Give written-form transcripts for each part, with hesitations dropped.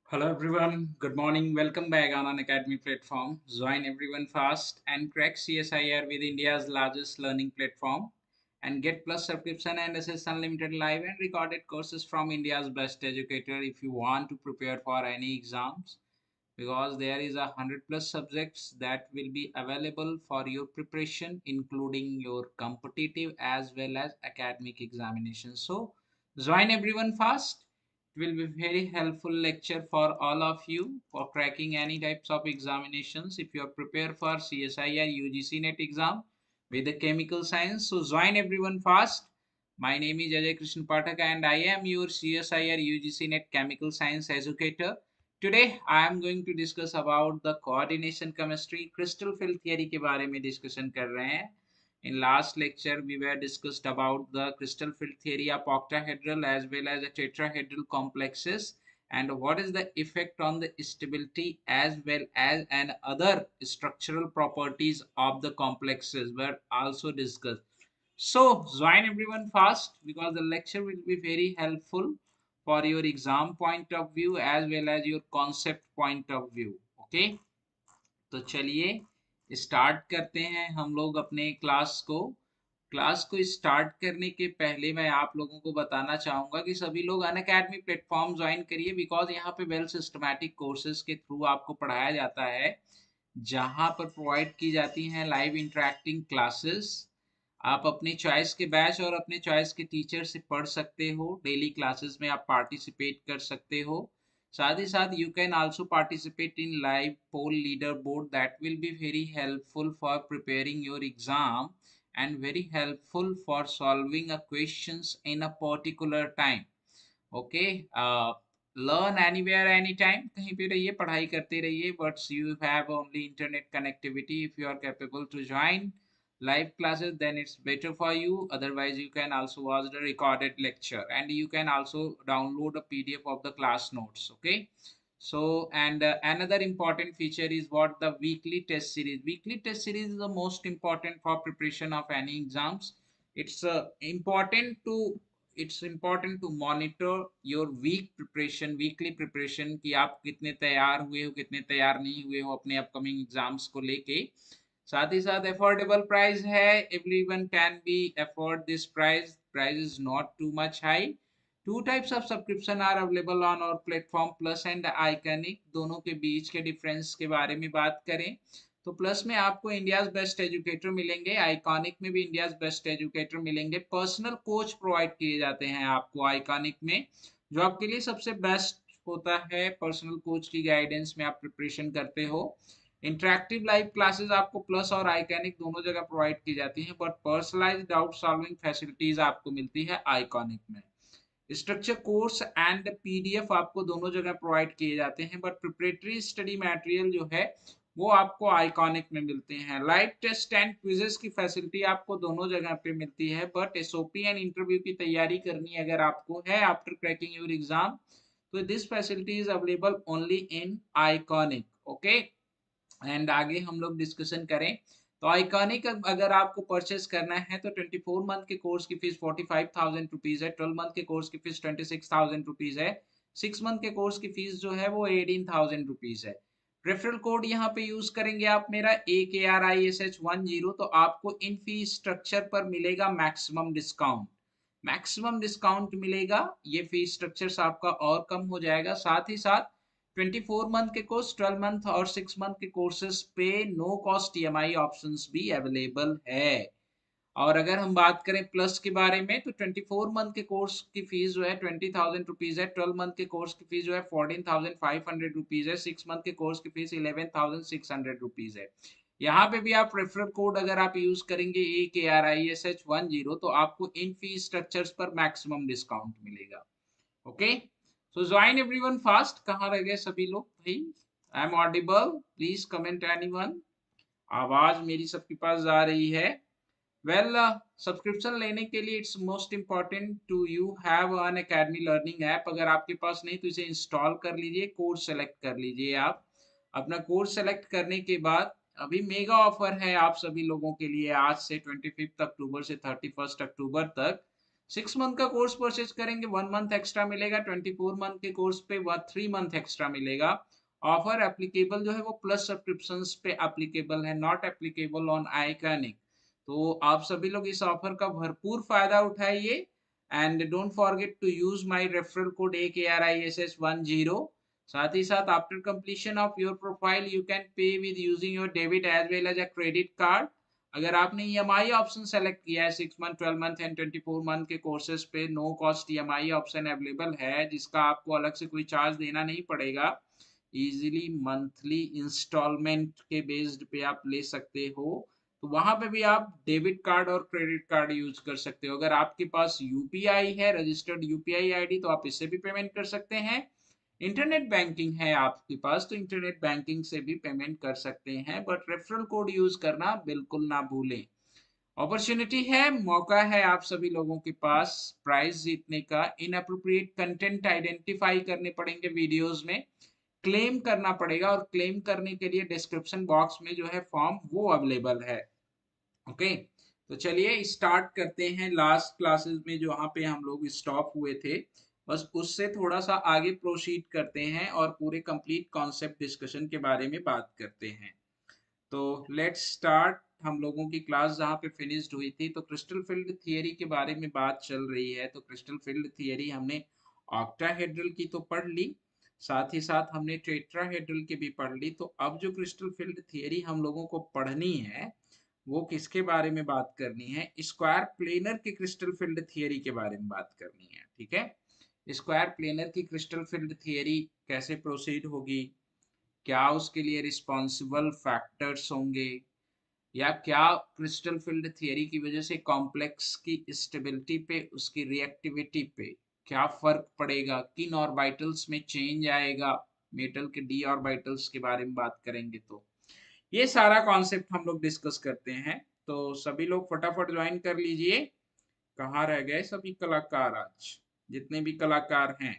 Hello everyone, good morning. Welcome back on an Academy platform. Join everyone fast and crack CSIR with India's largest learning platform and get plus subscription and access unlimited live and recorded courses from India's best educator if you want to prepare for any exams because there is 100 plus subjects that will be available for your preparation including your competitive as well as academic examinations. So join everyone fast. It will be very helpful lecture for all of you for cracking any types of examinations if you are prepared for CSIR UGC NET exam with the chemical science. So join everyone fast. My name is Ajay Krishna Pathak and I am your CSIR UGC NET chemical science educator. Today I am going to discuss about the coordination chemistry crystal field theory के बारे में discussion कर रहे हैं. In last lecture we were discussed about the crystal field theory of octahedral as well as the tetrahedral complexes and what is the effect on the stability as well as and other structural properties of the complexes were also discussed. So join everyone fast because the lecture will be very helpful for your exam point of view as well as your concept point of view. Okay, तो चलिए start करते हैं हम लोग अपने class को start करने के पहले मैं आप लोगों को बताना चाहूंगा कि सभी लोग अनअकैडमी प्लेटफॉर्म ज्वाइन करिए बिकॉज यहाँ पे वेल सिस्टमैटिक कोर्सेज के थ्रू आपको पढ़ाया जाता है जहाँ पर प्रोवाइड की जाती हैं लाइव इंटरेक्टिंग क्लासेस. आप अपनी चॉइस के बैच और अपने चॉइस के टीचर से पढ़ सकते हो. डेली क्लासेस में आप पार्टिसिपेट कर सकते हो. साथ ही साथ you can also participate in live poll leaderboard that will be very helpful for preparing your exam and very helpful for solving a questions in a particular time. Okay, learn anywhere anytime, कहीं पे रहिए पढ़ाई करते रहिए, but you have only internet connectivity. If you are capable to join live classes then it's better for you, otherwise you can also watch the recorded lecture and you can also download a PDF of the class notes. Okay, so and another important feature is what the weekly test series. Weekly test series is the most important for preparation of any exams. it's uh, important to it's important to monitor your weekly preparation कि आप कितने तैयार हुए हो कितने तैयार नहीं हुए हो अपने अपकमिंग एग्जाम्स को लेके. साथ ही साथ अफोर्डेबल प्राइस है, everyone can be afford this price is not too much high. Two types of subscription are available on our platform, plus and iconic. दोनों के बीच के डिफरेंस के बारे में बात करें तो प्लस में आपको इंडियाज बेस्ट एजुकेटर मिलेंगे, आइकॉनिक में भी इंडियाज बेस्ट एजुकेटर मिलेंगे. पर्सनल कोच प्रोवाइड किए जाते हैं आपको आइकॉनिक में, जो आपके लिए सबसे बेस्ट होता है. पर्सनल कोच की गाइडेंस में आप प्रिपरेशन करते हो. इंटरेक्टिव लाइव क्लासेस आपको प्लस और आइकॉनिक दोनों जगह प्रोवाइड की जाती हैं, but personalised doubt solving facilities आपको मिलती है आइकॉनिक में. स्ट्रक्चर कोर्स एंड पीडीएफ आपको दोनों जगह प्रोवाइड किए जाते हैं, बट प्रिपरेटरी स्टडी मटेरियल जो है वो आपको आइकॉनिक में मिलते हैं. लाइव टेस्ट एंड क्विजेस की फैसिलिटी आपको दोनों जगह पे मिलती है, बट एसओपी एंड इंटरव्यू की तैयारी करनी अगर आपको है आफ्टर क्रैकिंग योर एग्जाम तो this facility is available only in iconic. Okay, and आगे हम लोग डिस्कशन करें तो आइकॉनिक अगर आपको परचेस करना है तो 24 मंथ के कोर्स की फीस 45,000 रुपीज है, 12 मंथ के कोर्स की फीस 26,000 रुपीज है, 6 मंथ के कोर्स की फीस जो है वो 18,000 रुपीज है. रेफरल कोड यहाँ पे यूज करेंगे आप मेरा AKRISH10 तो आपको इन फी स्ट्रक्चर पर मिलेगा मैक्सिमम डिस्काउंट. मैक्सिमम डिस्काउंट मिलेगा, ये फी स्ट्रक्चर्स आपका और कम हो जाएगा. साथ ही साथ 24 मंथ के कोर्स, 12 मंथ और 6 मंथ के कोर्सेज पे नो कॉस्ट EMI ऑप्शंस भी अवेलेबल है. और अगर हम बात करें प्लस के बारे में तो 24 मंथ के कोर्स की फीस जो है 20,000 रुपीज है, 12 मंथ के कोर्स की फीस जो है 14,500 रुपीज है, 6 मंथ के कोर्स की फीस 11,600 रुपीज है. यहाँ पे भी आप रेफरल कोड अगर आप यूज करेंगे AKRISH10 तो आपको इन फी स्ट्रक्चर्स पर मैक्सिमम डिस्काउंट मिलेगा. ओके, सो ज्वाइन एवरीवन फास्ट. कहाँ रह गए सभी लोग भाई? I am audible, please comment anyone. आवाज मेरी सबके पास जा रही है? वेल, सब्सक्रिप्शन लेने के लिए it's most important to you have Unacademy learning app. अगर आपके पास नहीं तो इसे इंस्टॉल कर लीजिए, कोर्स सेलेक्ट कर लीजिए. आप अपना कोर्स सेलेक्ट करने के बाद अभी मेगा ऑफर है आप सभी लोगों के लिए आज से 25 अक्टूबर से 31 अक्टूबर तक. 6 मंथ का कोर्स परचेज करेंगे 1 मंथ एक्स्ट्रा मिलेगा, 24 मंथ के कोर्स पे 3 मंथ एक्स्ट्रा मिलेगा। ऑफर एप्लीकेबल जो है वो प्लस सब्सक्रिप्शंस पे एप्लीकेबल है, नॉट एप्लीकेबल ऑन आइकॉनिक। तो आप सभी लोग इस ऑफर का भरपूर फायदा उठाइए and don't forget to use my referral code AKRISS10। साथ ही साथ after completion of your profile you can pay with using your debit as well as a credit card. अगर आपने EMI ऑप्शन सेलेक्ट किया है 6 मंथ 12 मंथ एंड 24 मंथ के courses पे, no cost EMI option available है जिसका आपको अलग से कोई चार्ज देना नहीं पड़ेगा। इजीली मंथली इंस्टॉलमेंट के बेस्ड पे आप ले सकते हो। तो वहां पे भी आप डेबिट कार्ड और क्रेडिट कार्ड यूज कर सकते हो। अगर आपके पास UPI है, रजिस्टर्ड UPI ID, तो आप इससे भी पेमेंट कर सकते हैं। इंटरनेट बैंकिंग है आपके पास तो इंटरनेट बैंकिंग से भी पेमेंट कर सकते हैं, बट रेफरल कोड यूज करना बिल्कुल ना भूलें। अपॉर्चुनिटी है, मौका है आप सभी लोगों के पास प्राइज जीतने का। इनअप्रोप्रिएट कंटेंट आइडेंटिफाई करने पड़ेंगे वीडियोस में, क्लेम करना पड़ेगा, और क्लेम करने के लिए डिस्क्रिप्शन बॉक्स में जो है फॉर्म वो अवेलेबल है। ओके, तो चलिए स्टार्ट करते हैं। लास्ट क्लासेस में जहाँ पे हम लोग स्टॉप हुए थे, बस उससे थोड़ा सा आगे प्रोसीड करते हैं और पूरे कंप्लीट कॉन्सेप्ट डिस्कशन के बारे में बात करते हैं। तो लेट्स स्टार्ट। हम लोगों की क्लास जहाँ पे फिनिश्ड हुई थी, तो क्रिस्टल फील्ड थियरी के बारे में बात चल रही है। तो क्रिस्टल फील्ड थियरी हमने ऑक्टाहेड्रल की तो पढ़ ली, साथ ही साथ हमने टेट्राहेड्रल की भी पढ़ ली। तो अब जो क्रिस्टल फील्ड थियरी हम लोगों को पढ़नी है वो किसके बारे में बात करनी है? स्क्वायर प्लेनर के क्रिस्टल फील्ड थियरी के बारे में बात करनी है। ठीक है, स्क्वायर प्लेनर की क्रिस्टल फील्ड थियरी कैसे प्रोसीड होगी, क्या उसके लिए रिस्पॉन्सिबल फैक्टर्स होंगे, या क्या क्रिस्टल फील्ड थियरी की वजह से कॉम्प्लेक्स की स्टेबिलिटी पे, उसकी रिएक्टिविटी पे क्या फर्क पड़ेगा, किन ऑर्बिटल्स में चेंज आएगा, मेटल के डी ऑर्बिटल्स के बारे में बात करेंगे। तो ये सारा कॉन्सेप्ट हम लोग डिस्कस करते हैं। तो सभी लोग फटाफट ज्वाइन कर लीजिए। कहाँ रह गए सभी कलाकार आज, जितने भी कलाकार हैं?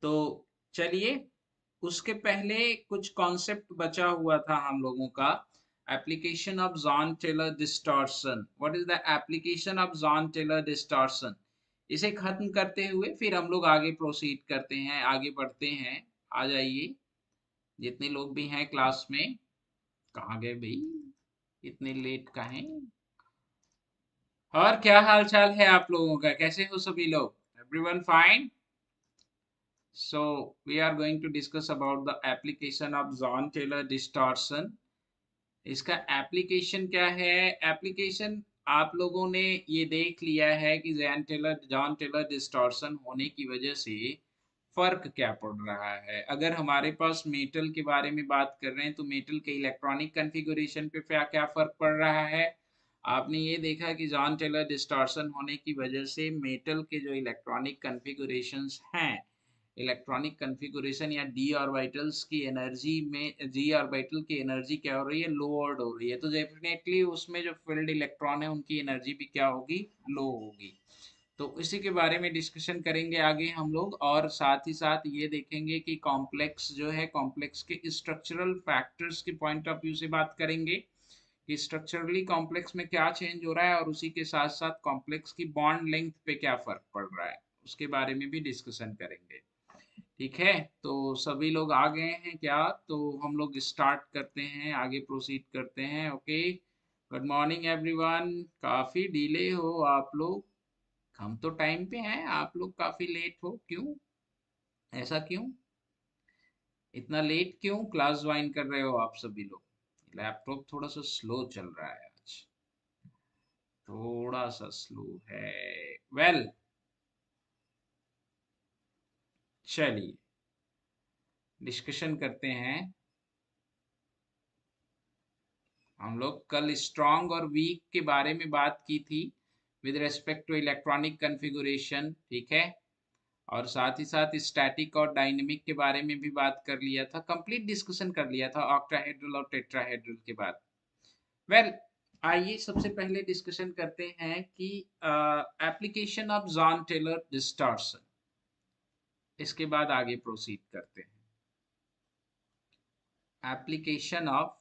तो चलिए, उसके पहले कुछ कॉन्सेप्ट बचा हुआ था हम लोगों का। Application of Jahn Teller distortion. What is the application of Jahn Teller distortion? इसे खत्म करते हुए फिर हम लोग आगे प्रोसीड करते हैं, आगे बढ़ते हैं। आ जाइए जितने लोग भी हैं क्लास में। कहाँ गए भाई, इतने लेट का है? और क्या हाल चाल है आप लोगों का, कैसे हो सभी लोग? Everyone fine? So we are going to discuss about the application of John Taylor distortion. इसका एप्लीकेशन क्या है? एप्लीकेशन आप लोगों ने ये देख लिया है कि जॉन टेलर डिस्टॉर्शन होने की वजह से फर्क क्या पड़ रहा है। अगर हमारे पास मेटल के बारे में बात कर रहे हैं तो मेटल के इलेक्ट्रॉनिक कन्फिगुरेशन पे क्या क्या फर्क पड़ रहा है। आपने ये देखा कि जॉन टेलर डिस्टॉर्शन होने की वजह से मेटल के जो इलेक्ट्रॉनिक कन्फिगुरेशंस हैं, इलेक्ट्रॉनिक कन्फिगुरेशन या डी ऑर्बिटल्स की एनर्जी में, डी ऑर्बिटल की एनर्जी क्या हो रही है? लोअर्ड हो रही है। तो डेफिनेटली उसमें जो फील्ड इलेक्ट्रॉन है उनकी एनर्जी भी क्या होगी? लो होगी। तो इसी के बारे में डिस्कशन करेंगे आगे हम लोग, और साथ ही साथ ये देखेंगे कि कॉम्प्लेक्स जो है, कॉम्प्लेक्स के स्ट्रक्चरल फैक्टर्स के पॉइंट ऑफ व्यू से बात करेंगे कि स्ट्रक्चरली कॉम्प्लेक्स में क्या चेंज हो रहा है, और उसी के साथ साथ कॉम्प्लेक्स की बॉन्ड लेंथ पे क्या फर्क पड़ रहा है उसके बारे में भी डिस्कशन करेंगे। ठीक है, तो सभी लोग आ गए हैं क्या? तो हम लोग स्टार्ट करते हैं, आगे प्रोसीड करते हैं। Okay, good morning everyone. काफी डिले हो आप लोग, हम तो टाइम पे हैं, आप लोग काफी लेट हो, क्यों? ऐसा क्यों, इतना लेट क्यों क्लास ज्वाइन कर रहे हो आप सभी लोग? लैपटॉप थोड़ा सा स्लो चल रहा है आज, थोड़ा सा स्लो है। वेल चलिए डिस्कशन करते हैं। हम लोग कल स्ट्रॉन्ग और वीक के बारे में बात की थी with respect to electronic configuration. ठीक है, और साथ ही साथ स्टैटिक और डायनेमिक के बारे में भी बात कर लिया था, कंप्लीट डिस्कशन कर लिया था ऑक्टाहेड्रल और टेट्राहेड्रल के बाद। वेल आइए सबसे पहले डिस्कशन करते हैं कि application of Jahn Teller distortion, इसके बाद आगे प्रोसीड करते हैं। एप्लीकेशन ऑफ,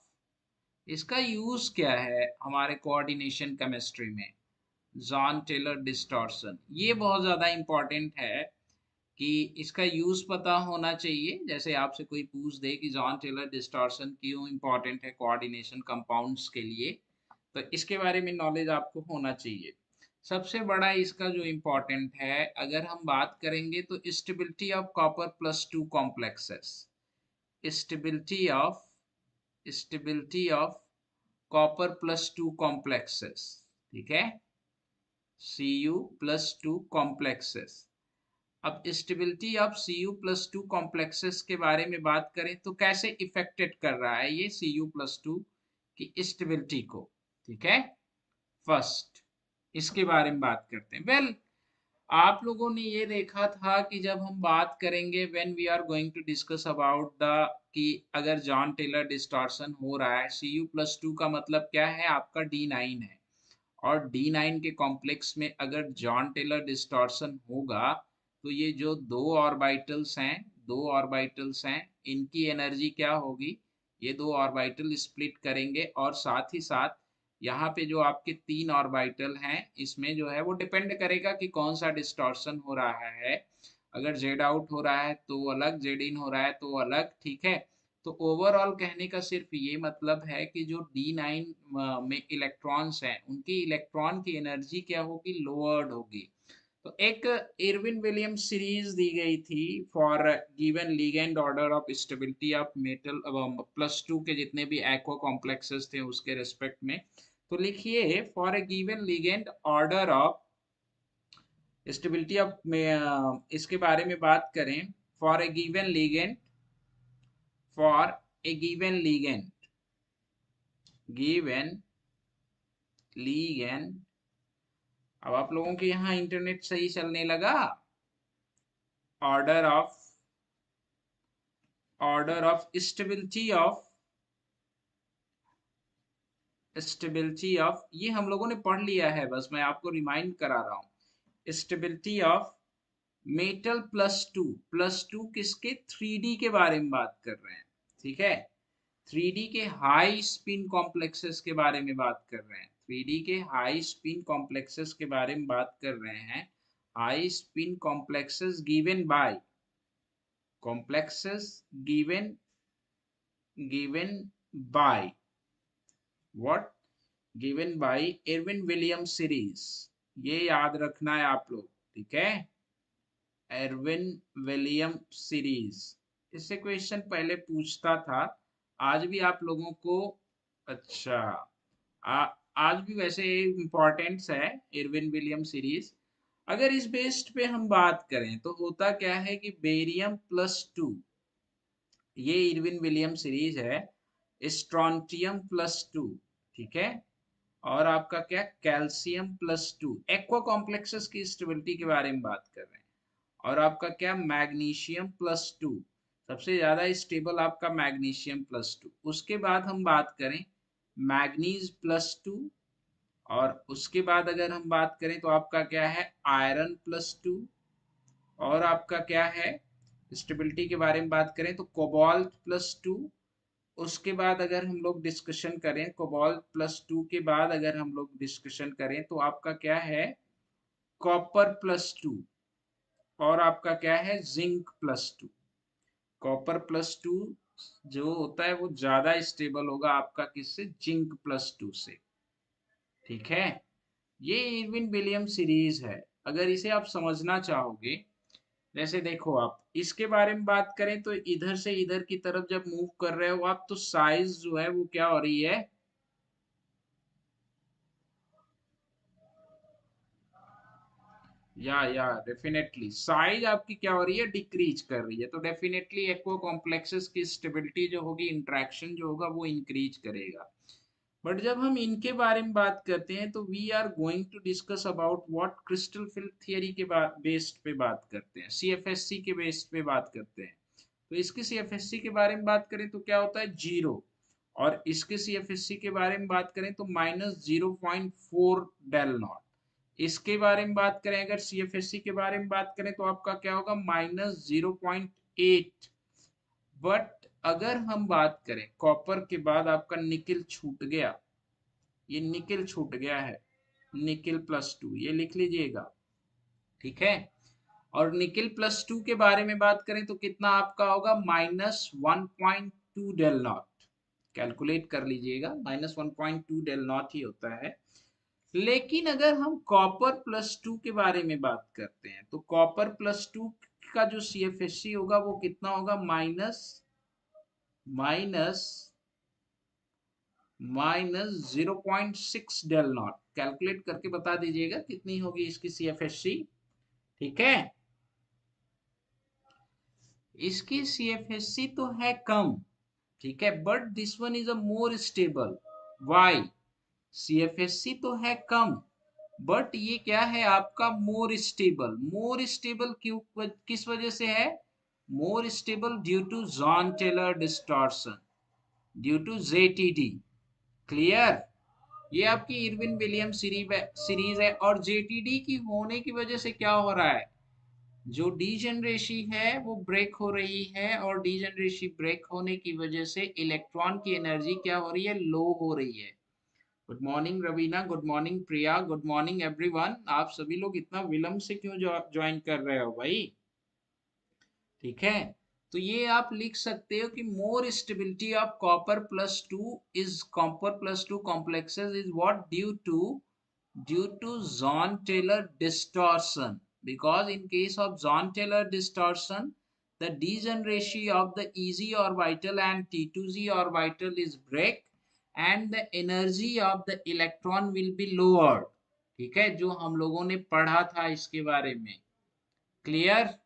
इसका यूज क्या है हमारे कोऑर्डिनेशन केमिस्ट्री में? जॉन टेलर डिस्टॉर्शन, ये बहुत ज़्यादा इम्पॉर्टेंट है कि इसका यूज़ पता होना चाहिए। जैसे आपसे कोई पूछ दे कि जॉन टेलर डिस्टॉर्शन क्यों इम्पॉर्टेंट है कोऑर्डिनेशन कंपाउंड्स के लिए, तो इसके बारे में नॉलेज आपको होना चाहिए। सबसे बड़ा इसका जो इम्पोर्टेंट है, अगर हम बात करेंगे तो stability of copper plus two complexes, stability of stability of copper plus two complexes, ठीक है, Cu प्लस टू कॉम्प्लेक्सेस। अब stability of Cu plus two complexes के बारे में बात करें तो कैसे इफेक्टेड कर रहा है ये Cu प्लस टू की स्टेबिलिटी को, ठीक है। फर्स्ट इसके बारे में बात करते हैं। वेल, आप लोगों ने ये देखा था कि जब हम बात करेंगे when we are going to discuss about the, कि अगर जॉन टेलर डिस्टॉर्शन हो रहा है, Cu प्लस टू का मतलब क्या है, आपका D9 है, और D9 के कॉम्प्लेक्स में अगर जॉन टेलर डिस्टॉर्शन होगा तो ये जो दो ऑर्बिटल्स हैं, इनकी एनर्जी क्या होगी, ये दो ऑर्बिटल स्प्लिट करेंगे, और साथ ही साथ यहाँ पे जो आपके तीन ऑर्बिटल हैं, इसमें जो है वो डिपेंड करेगा कि कौन सा डिस्टॉर्शन हो रहा है। अगर जेड आउट हो रहा है तो अलग, जेड इन हो रहा है तो अलग, ठीक है। तो ओवरऑल कहने का सिर्फ ये मतलब है कि जो D9 में इलेक्ट्रॉन्स हैं, उनकी इलेक्ट्रॉन की एनर्जी क्या होगी, लोअर्ड होगी। तो एक इरविन विलियम्स सीरीज दी गई थी for given ligand order of stability of metal plus two के जितने भी एक्वा कॉम्प्लेक्सेस थे उसके रेस्पेक्ट में। तो लिखिए, for a given ligand order of stability of में इसके बारे में बात करें, for a given ligand, for a given ligand. अब आप लोगों के यहाँ इंटरनेट सही चलने लगा। ऑर्डर ऑफ स्टेबिलिटी ऑफ ये हम लोगों ने पढ़ लिया है, बस मैं आपको रिमाइंड करा रहा हूँ। Stability of metal plus two किसके, 3D के बारे में बात कर रहे हैं, ठीक है। 3D के हाई स्पिन कॉम्प्लेक्सेस के बारे में बात कर रहे हैं, 3D के हाई स्पिन कॉम्प्लेक्सेस के बारे में बात कर रहे हैं। High spin complexes given by complexes given by what, given by Irwin Williams series, ये याद रखना है आप लोग, ठीक है। एरविन विलियम सीरीज, इससे क्वेश्चन पहले पूछता था, आज भी आप लोगों को, अच्छा, आज भी वैसे इम्पोर्टेंस है इरविन विलियम सीरीज। अगर इस बेस्ड पे हम बात करें तो होता क्या है कि बेरियम प्लस टू, ये इरविन विलियम सीरीज है, स्ट्रॉन्टियम प्लस टू, ठीक है, और आपका क्या, calcium plus two, aqua complexes की स्टेबिलिटी के बारे में बात कर रहे हैं। और आपका क्या, मैग्नीशियम प्लस टू, सबसे ज्यादा स्टेबल आपका मैग्नीशियम प्लस टू। उसके बाद हम बात करें मैग्नीज प्लस टू, और उसके बाद अगर हम बात करें तो आपका क्या है, आयरन प्लस टू, और आपका क्या है, स्टेबिलिटी के बारे में बात करें तो कोबाल्ट प्लस टू। उसके बाद अगर हम लोग डिस्कशन करें, कोबाल्ट प्लस टू के बाद अगर हम लोग डिस्कशन करें तो आपका क्या है, कॉपर प्लस टू, और आपका क्या है, zinc plus two. Copper plus two जो होता है वो ज्यादा स्टेबल होगा आपका किससे, जिंक प्लस टू से, ठीक है। ये इरविन विलियम सीरीज है। अगर इसे आप समझना चाहोगे, जैसे देखो, आप इसके बारे में बात करें तो इधर से इधर की तरफ जब मूव कर रहे हो आप, तो साइज जो है वो क्या हो रही है, या डेफिनेटली साइज आपकी क्या हो रही है, डिक्रीज कर रही है। तो डेफिनेटली एक्वा कॉम्प्लेक्सेस की स्टेबिलिटी जो होगी, इंटरेक्शन जो होगा वो इंक्रीज करेगा। बट जब हम इनके बारे में बात करते हैं तो we are going to discuss about what, crystal field theory के बेस्ड पे बात करते हैं, CFSC के बेस्ड पे बात करते हैं। तो इसके CFSC के बारे में बात करें तो क्या होता है, जीरो, और इसके CFSC के बारे में बात करें तो -0.4 डेल नॉट। इसके बारे में बात करें, अगर CFSC के बारे में बात करें तो आपका क्या होगा, -0.8। बट अगर हम बात करें कॉपर के बाद आपका निकिल छूट गया, ये निकिल छूट गया है, निकिल +2 ये लिख लीजिएगा, ठीक है। और निकिल +2 के बारे में बात करें तो कितना आपका होगा, -1.2 डेल नॉट। कैलकुलेट कर लीजिएगा, -1.2 डेल नॉट ही होता है। लेकिन अगर हम कॉपर +2 के बारे में बात करते हैं तो कॉपर +2 का जो CFSC होगा वो कितना होगा, माइनस -0.6 डेल नॉट। कैलकुलेट करके बता दीजिएगा कितनी होगी इसकी CFSC, ठीक है। इसकी CFSC तो है कम, ठीक है, but this one is a more stable. Why? CFSC तो है कम, बट ये क्या है आपका, मोर स्टेबल। मोर स्टेबल क्यों, किस वजह से है more stable? Due to Jahn Teller distortion, due to JTD। Clear? ये आपकी इरविन विलियम सीरीज है। और JTD की होने की वजह से क्या हो रहा है, जो डीजेनरेसी है वो ब्रेक हो रही है, और डीजेनरेसी ब्रेक होने की वजह से इलेक्ट्रॉन की एनर्जी क्या हो रही है, लो हो रही है। Good morning Raveena, good morning Priya, good morning everyone. आप सभी लोग इतना विलंब से क्यों ज्वाइन कर रहे हो भाई, ठीक है। तो ये आप लिख सकते हो कि मोर स्टेबिलिटी ऑफ कॉपर+2 complexes is what, due to John Taylor distortion, because in case of John Taylor distortion the degeneration of the EZ orbital and T2Z orbital is break and the energy of the electron will be lowered, ठीक है, जो हम लोगों ने पढ़ा था इसके बारे में। क्लियर?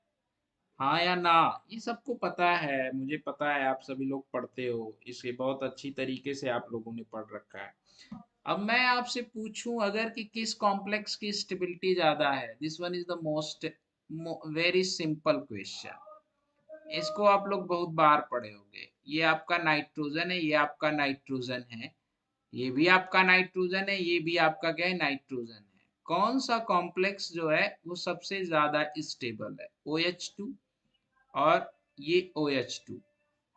हाँ या ना? ये सबको पता है, मुझे पता है आप सभी लोग पढ़ते हो इसे, बहुत अच्छी तरीके से आप लोगों ने पढ़ रखा है। अब मैं आपसे पूछूं अगर कि किस कॉम्प्लेक्स की स्टेबिलिटी ज्यादा है, this one is the most very simple question. इसको आप लोग बहुत बार पढ़े होंगे। ये आपका नाइट्रोजन है, ये आपका नाइट्रोजन है, ये भी आपका नाइट्रोजन है, ये भी आपका क्या है, नाइट्रोजन है। कौन सा कॉम्प्लेक्स जो है वो सबसे ज्यादा स्टेबल है? OH2 और ये OH2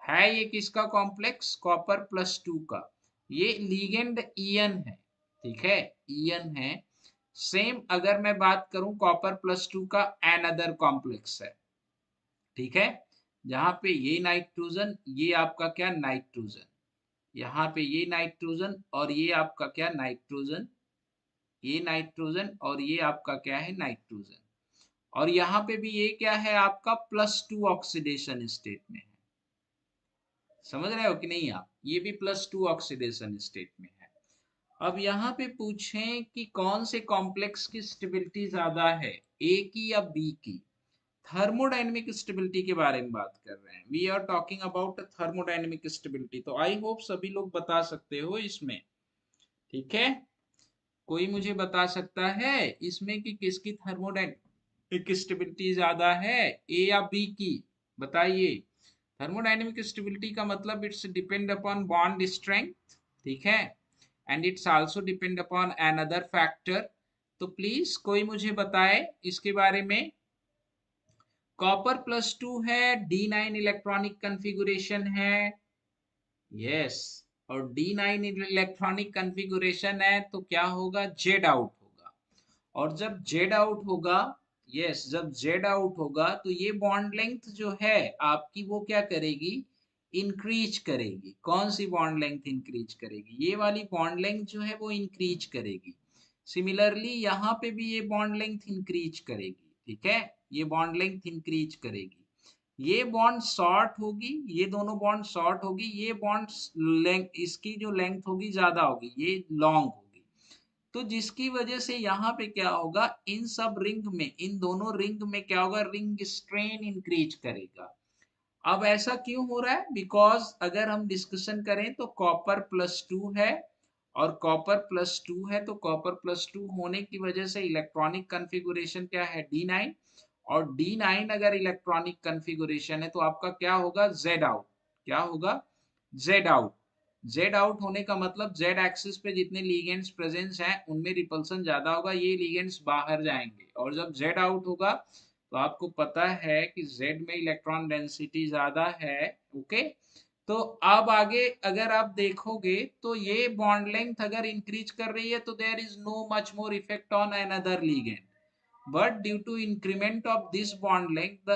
है। ये किसका कॉम्प्लेक्स? कॉपर+2 का। ये लीगेंड ईएन है, ठीक है, ईएन है। सेम अगर मैं बात करूं कॉपर+2 का एनदर कॉम्प्लेक्स है, ठीक है, जहां पे ये नाइट्रोजन, ये आपका क्या, नाइट्रोजन, यहाँ पे ये नाइट्रोजन और ये आपका क्या, नाइट्रोजन, ये नाइट्रोजन और ये आपका क्या है, नाइट्रोजन। और यहाँ पे भी ये क्या है आपका, +2 ऑक्सीडेशन स्टेट में है। समझ रहे हो कि नहीं आप? ये भी +2 ऑक्सीडेशन स्टेट में है। अब यहाँ पे पूछें कि कौन से कॉम्प्लेक्स की स्टेबिलिटी ज्यादा है, ए की या बी की? थर्मोडायनेमिक स्टेबिलिटी के बारे में बात कर रहे हैं। We are talking about thermodynamic stability. तो आई होप सभी लोग बता सकते हो इसमें, ठीक है। कोई मुझे बता सकता है इसमें कि किसकी थर्मोडायनेमिक स्टेबिलिटी ज्यादा है, ए या बी की? बताइए। थर्मोडायनेमिक स्टेबिलिटी का मतलब it's depend upon bond strength, ठीक है, and it's also depend upon another factor. तो प्लीज कोई मुझे बताए इसके बारे में। कॉपर+2 है, D9 इलेक्ट्रॉनिक कन्फिगुरेशन है, यस, और D9 इलेक्ट्रॉनिक कन्फिगुरेशन है तो क्या होगा, जेड आउट होगा। और जब जेड आउट होगा, यस, जब जेड आउट होगा तो ये बॉन्ड लेंथ जो है आपकी वो क्या करेगी, इंक्रीज करेगी। कौन सी बॉन्ड लेंथ इंक्रीज करेगी? ये वाली बॉन्ड लेंथ जो है वो इंक्रीज करेगी। सिमिलरली यहाँ पे भी ये बॉन्ड लेंथ इंक्रीज करेगी, ठीक है, ये बॉन्ड लेंथ इंक्रीज करेगी। ये बॉन्ड शॉर्ट होगी, ये दोनों बॉन्ड शॉर्ट होगी, ये बॉन्ड लेंथ, इसकी जो लेंथ होगी ज्यादा होगी, ये लॉन्ग होगी। तो जिसकी वजह से यहाँ पे क्या होगा, इन सब रिंग में, इन दोनों रिंग में क्या होगा, रिंग स्ट्रेन इंक्रीज करेगा। अब ऐसा क्यों हो रहा है? बिकॉज अगर हम डिस्कशन करें तो कॉपर+2 है, और कॉपर+2 है तो कॉपर+2 होने की वजह से इलेक्ट्रॉनिक कन्फिगुरेशन क्या है, D9। और D9 अगर इलेक्ट्रॉनिक कन्फिगुरेशन है तो आपका क्या होगा, जेड आउट। क्या होगा, जेड आउट। जेड आउट होने का मतलब जेड एक्सिस पे जितने लीगेंड्स प्रेजेंस हैं उनमें रिपल्सन ज्यादा होगा, ये लीगेंड्स बाहर जाएंगे। और जब जेड आउट होगा तो आपको पता है कि Z में इलेक्ट्रॉन डेंसिटी ज्यादा है, ओके। तो अब आगे अगर आप देखोगे तो ये बॉन्ड लेंथ अगर इंक्रीज कर रही है तो there is no much more effect on another ligand, but due to increment of this bond length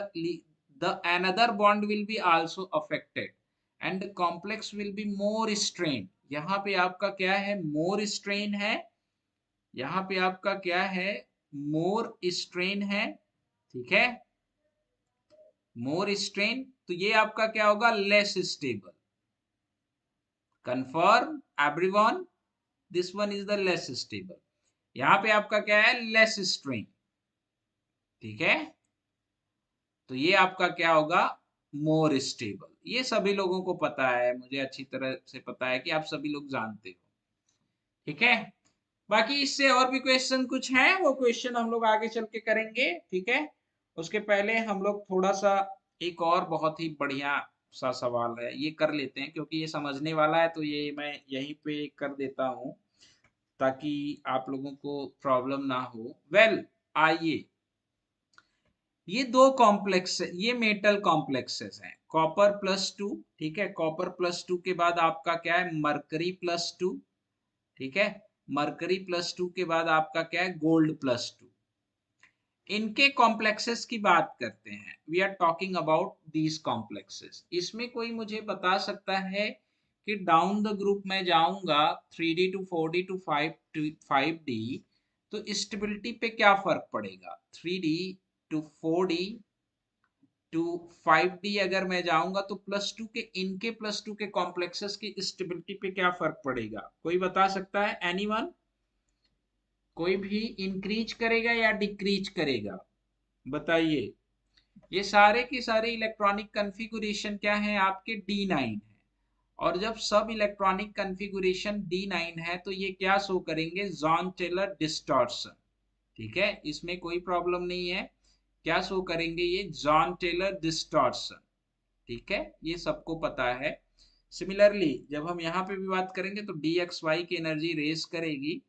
the another bond will be also affected and the complex will be more strained. यहाँ पे आपका क्या है, more strain है, यहाँ पे आपका क्या है, more strain है, ठीक है, more strain, तो ये आपका क्या होगा, less stable. Confirm everyone, this one is the less stable. यहाँ पे आपका क्या है, less strain, ठीक है, तो ये आपका क्या होगा, मोर स्टेबल। ये सभी लोगों को पता है, मुझे अच्छी तरह से पता है कि आप सभी लोग जानते हो, ठीक है। बाकी इससे और भी क्वेश्चन कुछ हैं, वो क्वेश्चन हम लोग आगे चल के करेंगे, ठीक है। उसके पहले हम लोग थोड़ा सा एक और बहुत ही बढ़िया सा सवाल है, ये कर लेते हैं क्योंकि ये समझने वाला है, तो ये मैं यहीं पे कर देता हूँ ताकि आप लोगों को प्रॉब्लम ना हो। वेल, आइए, ये दो कॉम्प्लेक्स, ये मेटल कॉम्प्लेक्सेस हैं, कॉपर प्लस टू, ठीक है, कॉपर प्लस टू के बाद आपका क्या है, मरकरी प्लस टू, ठीक है, मरकरी प्लस टू के बाद आपका क्या है, गोल्ड प्लस टू। इनके कॉम्प्लेक्सेस की बात करते हैं, we are talking about these complexes. इसमें कोई मुझे बता सकता है कि डाउन द ग्रुप में जाऊंगा 3D to 4D to 5D, तो स्टेबिलिटी पे क्या फर्क पड़ेगा, 3D to 4D to 5D अगर मैं जाऊंगा तो प्लस टू के, इनके प्लस टू के कॉम्प्लेक्सेस की स्टेबिलिटी पे क्या फर्क पड़ेगा, कोई बता सकता है, एनीवन, कोई भी इंक्रीज करेगा या डिक्रीज करेगा, बताइए। ये सारे के सारे इलेक्ट्रॉनिक कन्फिगुरेशन क्या है, आपके D9 है, और जब सब इलेक्ट्रॉनिक कन्फिगुरेशन D9 है तो ये क्या शो करेंगे, जॉन टेलर डिस्टॉर्शन, ठीक है, इसमें कोई प्रॉब्लम नहीं है, क्या शो करेंगे, ये जॉन टेलर डिस्टॉर्शन, ठीक है, ये सबको पता है। सिमिलरली जब हम यहाँ पे भी बात करेंगे तो डी एक्स वाई की एनर्जी रेस करेगी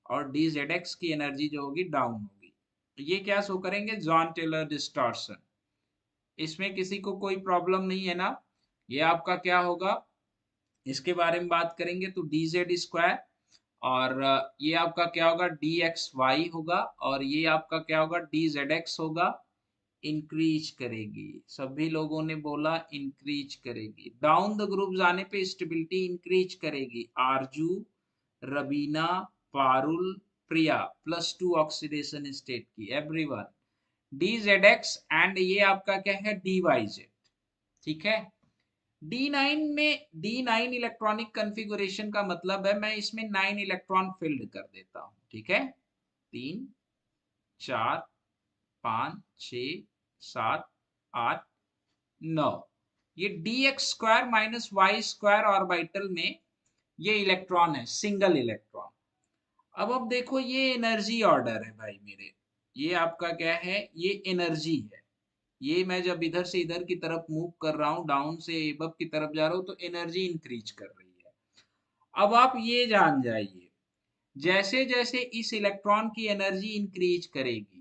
और डी जेड एक्स की एनर्जी जो होगी डाउन होगी, तो ये क्या शो करेंगे, जॉन टेलर डिस्टॉर्शन। इसमें किसी को कोई प्रॉब्लम नहीं है ना, ये आपका क्या होगा, इसके बारे में बात करेंगे तो डी जेड स्क्वायर, और ये आपका क्या होगा, डी एक्स वाई होगा, और ये आपका क्या होगा, डी जेड एक्स होगा, इंक्रीज करेगी, सभी लोगों ने बोला इंक्रीज करेगी, डाउन द ग्रुप जाने पे स्टेबिलिटी इंक्रीज करेगी, आरजू, रबीना, पारुल, प्रिया, प्लस टू ऑक्सीडेशन स्टेट की, everyone, D Z x, and ये आपका क्या है, डी वाई जेड, ठीक है। D9 में, D9 इलेक्ट्रॉनिक कन्फिगुरेशन का मतलब है मैं इसमें 9 इलेक्ट्रॉन फिल्ड कर देता हूं, ठीक है, 3 4 5 6 7 8 9, ये d x square minus y square orbital में ये इलेक्ट्रॉन है, सिंगल इलेक्ट्रॉन। अब देखो ये एनर्जी ऑर्डर है भाई मेरे, ये आपका क्या है, ये एनर्जी है, ये मैं जब इधर से इधर की तरफ मूव कर रहा हूँ, डाउन से एबव की तरफ जा रहा हूँ, तो एनर्जी इंक्रीज कर रही है। अब आप ये जान जाइए, जैसे जैसे इस इलेक्ट्रॉन की एनर्जी इंक्रीज करेगी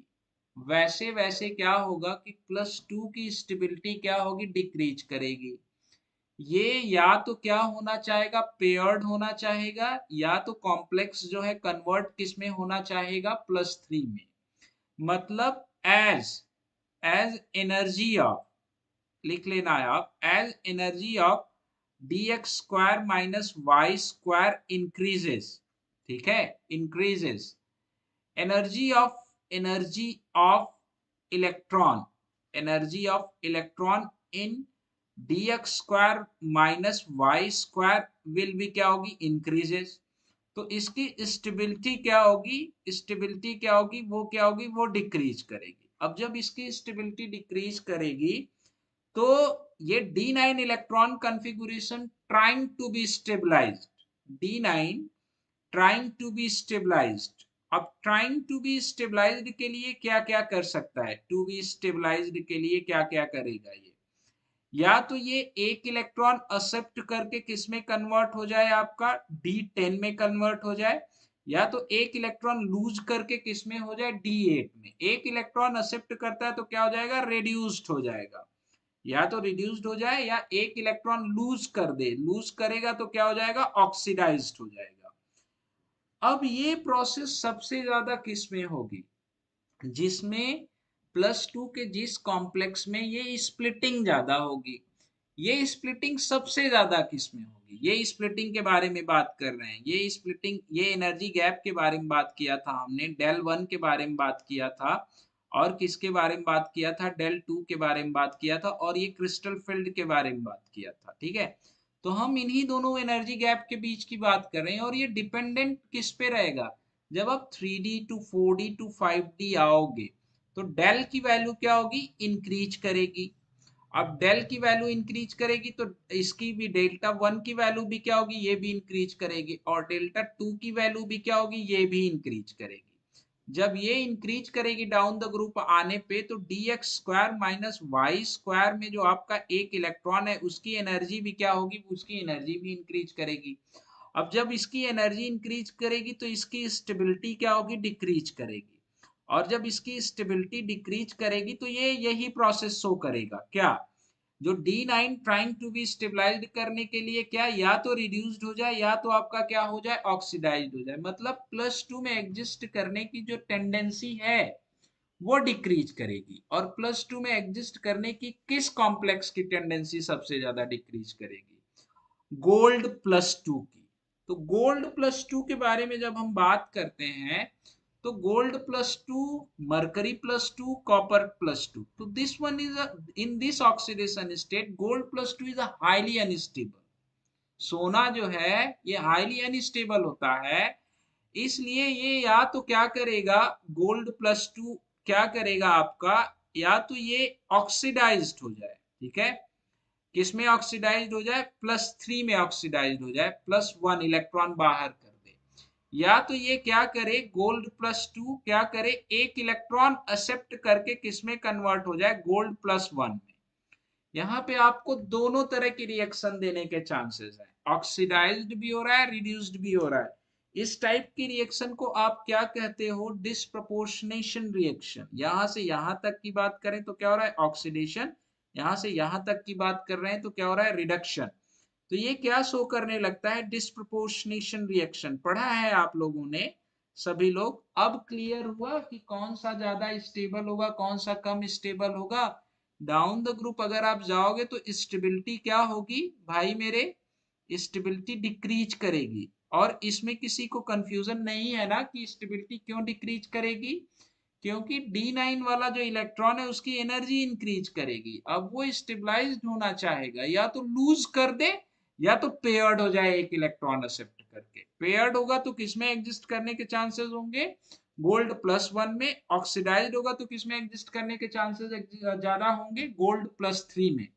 वैसे वैसे क्या होगा कि प्लस टू की स्टेबिलिटी क्या होगी, डिक्रीज करेगी। ये या तो क्या होना चाहेगा, पेयर्ड होना चाहेगा, या तो कॉम्प्लेक्स जो है कन्वर्ट किस में होना चाहेगा, प्लस थ्री में। मतलब एज एज एनर्जी ऑफ, लिख लेना है आप, as energy of d x square minus y square increases, ठीक है, increases, energy of electron, energy of electron in dx square minus y square will भी क्या होगी, इंक्रीजेस। तो इसकी स्टेबिलिटी क्या होगी, स्टेबिलिटी क्या होगी, वो क्या होगी, वो डिक्रीज करेगी। अब जब इसकी स्टेबिलिटी डिक्रीज करेगी तो ये D9 electron configuration trying to be stabilised, D9 trying to be stabilised. अब ट्राइंग टू बी स्टेबलाइज्ड के लिए क्या क्या कर सकता है, टू बी स्टेबलाइज्ड के लिए क्या क्या करेगा ये, या तो ये एक इलेक्ट्रॉन एक्सेप्ट करके किस में कन्वर्ट हो जाए, आपका D10 में कन्वर्ट हो जाए, या तो एक इलेक्ट्रॉन लूज करके किस में हो जाए, D8 में। एक इलेक्ट्रॉन एक्सेप्ट करता है तो क्या हो जाएगा, रेड्यूस्ड हो जाएगा, या तो रिड्यूस्ड हो जाए या एक इलेक्ट्रॉन लूज कर दे, लूज करेगा तो क्या हो जाएगा, ऑक्सीडाइज्ड हो जाएगा। अब ये प्रोसेस सबसे ज्यादा किस में होगी, जिसमें +2 के जिस कॉम्प्लेक्स में ये स्प्लिटिंग ज्यादा होगी। ये स्प्लिटिंग सबसे ज्यादा किस में होगी, ये स्प्लिटिंग के बारे में बात कर रहे हैं। ये स्प्लिटिंग, ये एनर्जी गैप के बारे में बात किया था हमने, डेल वन के बारे में बात किया था, और किसके बारे में बात किया था, डेल टू के बारे में बात किया था, और ये क्रिस्टल फील्ड के बारे में बात किया था। ठीक है, तो हम इन्हीं दोनों एनर्जी गैप के बीच की बात कर रहे हैं, और ये डिपेंडेंट किस पे रहेगा, जब आप 3D to 4D to 5D आओगे तो डेल की वैल्यू क्या होगी, इंक्रीज करेगी। अब डेल की वैल्यू इंक्रीज करेगी तो इसकी भी डेल्टा वन की वैल्यू भी क्या होगी, ये भी इंक्रीज करेगी, और डेल्टा टू की वैल्यू भी क्या होगी, ये भी इंक्रीज करेगी। जब ये इंक्रीज करेगी डाउन द ग्रुप आने पे, तो dx² माइनस y² में जो आपका एक इलेक्ट्रॉन है उसकी एनर्जी भी क्या होगी, उसकी एनर्जी भी इंक्रीज करेगी। अब जब इसकी एनर्जी इंक्रीज करेगी तो इसकी स्टेबिलिटी क्या होगी, डिक्रीज करेगी। और जब इसकी स्टेबिलिटी डिक्रीज करेगी तो ये यही प्रोसेस शो करेगा, क्या, जो D9 trying to be stabilised करने के लिए क्या, या तो रिड्यूस्ड हो जाए या तो आपका क्या हो जाए, ऑक्सीडाइज्ड हो जाए। मतलब +2 में एग्जिस्ट करने की जो टेंडेंसी है वो डिक्रीज करेगी, और +2 में एग्जिस्ट करने की किस कॉम्प्लेक्स की टेंडेंसी सबसे ज्यादा डिक्रीज करेगी, गोल्ड +2 की। तो गोल्ड +2 के बारे में जब हम बात करते हैं, तो गोल्ड +2, मरकरी +2, कॉपर +2, तो this one is in this oxidation state gold +2 is a highly unstable. सोना जो है ये हाईली अनस्टेबल होता है, इसलिए ये या तो क्या करेगा, गोल्ड +2 क्या करेगा आपका, या तो ये ऑक्सीडाइज्ड हो जाए, ठीक है, किसमें ऑक्सीडाइज्ड हो जाए, +3 में ऑक्सीडाइज्ड हो जाए, +1 इलेक्ट्रॉन बाहर कर दे, या तो ये क्या करे, गोल्ड +2 क्या करे, एक इलेक्ट्रॉन एक्सेप्ट करके किसमें कन्वर्ट हो जाए, गोल्ड +1 में। यहाँ पे आपको दोनों तरह की रिएक्शन देने के चांसेस हैं, ऑक्सीडाइज्ड भी हो रहा है, रिड्यूस्ड भी हो रहा है। इस टाइप की रिएक्शन को आप क्या कहते हो, डिस्प्रपोर्शनेशन रिएक्शन। यहां से यहां तक की बात करें तो क्या हो रहा है, ऑक्सीडेशन, यहां से यहां तक की बात कर रहे हैं तो क्या हो रहा है, रिडक्शन। तो ये क्या शो करने लगता है, डिस्प्रपोर्शनेशन रिएक्शन। पढ़ा है आप लोगों ने सभी लोग, अब क्लियर हुआ कि कौन सा ज्यादा स्टेबल होगा, कौन सा कम स्टेबल होगा। डाउन द ग्रुप अगर आप जाओगे तो स्टेबिलिटी क्या होगी भाई मेरे, स्टेबिलिटी डिक्रीज करेगी। और इसमें किसी को कंफ्यूजन नहीं है ना कि स्टेबिलिटी क्यों डिक्रीज करेगी, क्योंकि D9 वाला जो इलेक्ट्रॉन है उसकी एनर्जी इंक्रीज करेगी। अब वो स्टेबलाइज्ड होना चाहेगा, या तो लूज कर दे या तो पेयर्ड हो जाए, एक इलेक्ट्रॉन एक्सेप्ट करके। पेयर्ड होगा तो किसमें एग्जिस्ट करने के चांसेस होंगे, गोल्ड +1 में। ऑक्सीडाइज्ड होगा तो किसमें एग्जिस्ट करने के चांसेस ज्यादा होंगे, गोल्ड +3 में।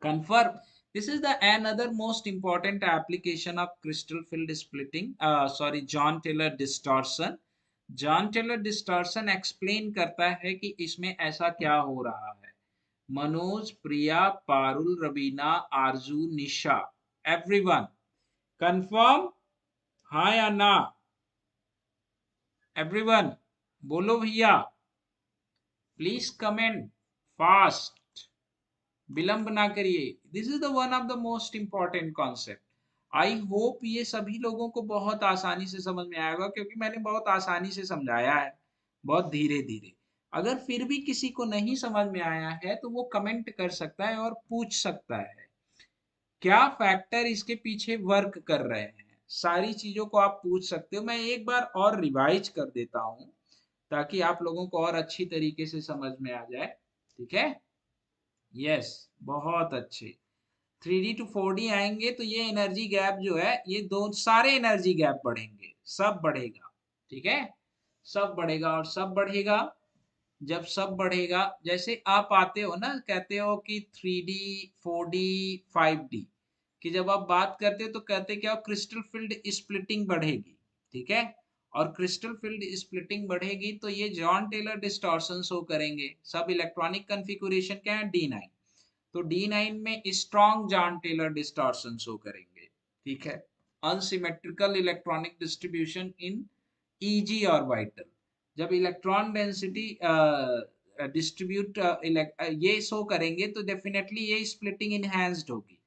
confirm, this is the another most important application of crystal field splitting, sorry, John Taylor distortion। Jahn Teller distortion explain करता है कि इसमें ऐसा क्या हो रहा है। मनोज, प्रिया, पारुल, रवीना, आरजू, निशा, एवरीवन कंफर्म, हाँ या ना, एवरीवन बोलो भैया, प्लीज कमेंट फास्ट, विलंब ना करिए। This is the one of the most important concept. I hope ये सभी लोगों को बहुत आसानी से समझ में आएगा, क्योंकि मैंने बहुत आसानी से समझाया है, बहुत धीरे धीरे। अगर फिर भी किसी को नहीं समझ में आया है तो वो कमेंट कर सकता है और पूछ सकता है क्या फैक्टर इसके पीछे वर्क कर रहे हैं। सारी चीजों को आप पूछ सकते हो, मैं एक बार और रिवाइज कर देता हूं ताकि आप लोगों को और अच्छी तरीके से समझ में आ जाए। ठीक है, यस, बहुत अच्छे। 3D to 4D आएंगे तो ये एनर्जी गैप जो है, ये दो सारे एनर्जी गैप बढ़ेंगे, सब बढ़ेगा। ठीक है, सब बढ़ेगा और सब बढ़ेगा। जब सब बढ़ेगा, जैसे आप आते हो ना, कहते हो कि 3D 4D 5D कि जब आप बात करते हो तो कहते क्या हो, क्रिस्टल फील्ड स्प्लिटिंग बढ़ेगी। ठीक है, और क्रिस्टल फील्ड स्प्लिटिंग बढ़ेगी तो ये जॉन टेलर डिस्टॉर्शन शो करेंगे। सब इलेक्ट्रॉनिक कॉन्फ़िगरेशन क्या है, D9, तो D9 में strong Jahn Teller distortion show करेंगे। ठीक है, unsymmetrical electronic distribution in Eg और वाइटल। जब इलेक्ट्रॉन डेंसिटी डिस्ट्रीब्यूट ये शो करेंगे तो डेफिनेटली ये स्प्लिटिंग इनहैंस्ड होगी।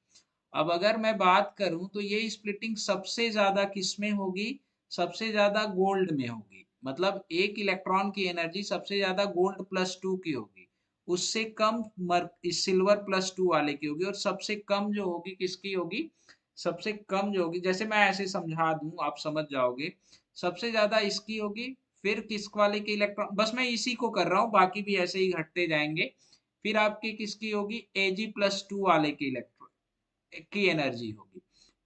अब अगर मैं बात करूं तो ये स्प्लिटिंग सबसे ज्यादा किस में होगी, सबसे ज्यादा गोल्ड में होगी। मतलब एक इलेक्ट्रॉन की एनर्जी सबसे ज्यादा गोल्ड प्लस टू की होगी, उससे कम सिल्वर प्लस टू वाले की होगी, और सबसे कम जो होगी किसकी होगी, सबसे कम जो होगी, जैसे मैं ऐसे समझा दूं आप समझ जाओगे, सबसे ज्यादा इसकी होगी, फिर किस वाले के इलेक्ट्रॉन, बस मैं इसी को कर रहा हूँ, बाकी भी ऐसे ही घटते जाएंगे। फिर आपकी किसकी होगी, Ag+2 वाले के इलेक्ट्रॉन की एनर्जी होगी।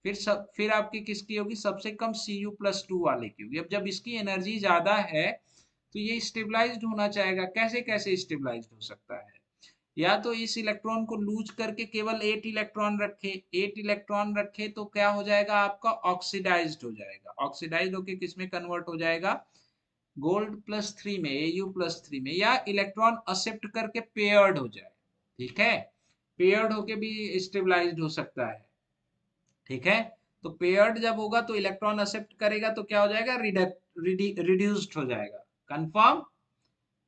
फिर आपकी किसकी होगी, सबसे कम Cu+2 वाले की होगी। अब जब इसकी एनर्जी ज्यादा है तो ये स्टेबलाइज्ड होना चाहेगा। कैसे कैसे स्टेबलाइज्ड हो सकता है, या तो इस इलेक्ट्रॉन को लूज करके केवल 8 इलेक्ट्रॉन रखे, 8 इलेक्ट्रॉन रखे तो क्या हो जाएगा आपका, ऑक्सीडाइज्ड हो जाएगा। ऑक्सीडाइज्ड होके किस में कन्वर्ट हो जाएगा, गोल्ड+3 में, Au+3 में, या इलेक्ट्रॉन एक्सेप्ट करके पेयर्ड हो जाए। ठीक है, पेयर्ड होके भी स्टेबलाइज्ड हो सकता है। ठीक है, तो पेयर्ड जब होगा तो इलेक्ट्रॉन एक्सेप्ट करेगा तो क्या हो जाएगा, रिड्यूस्ड हो जाएगा। कंफर्म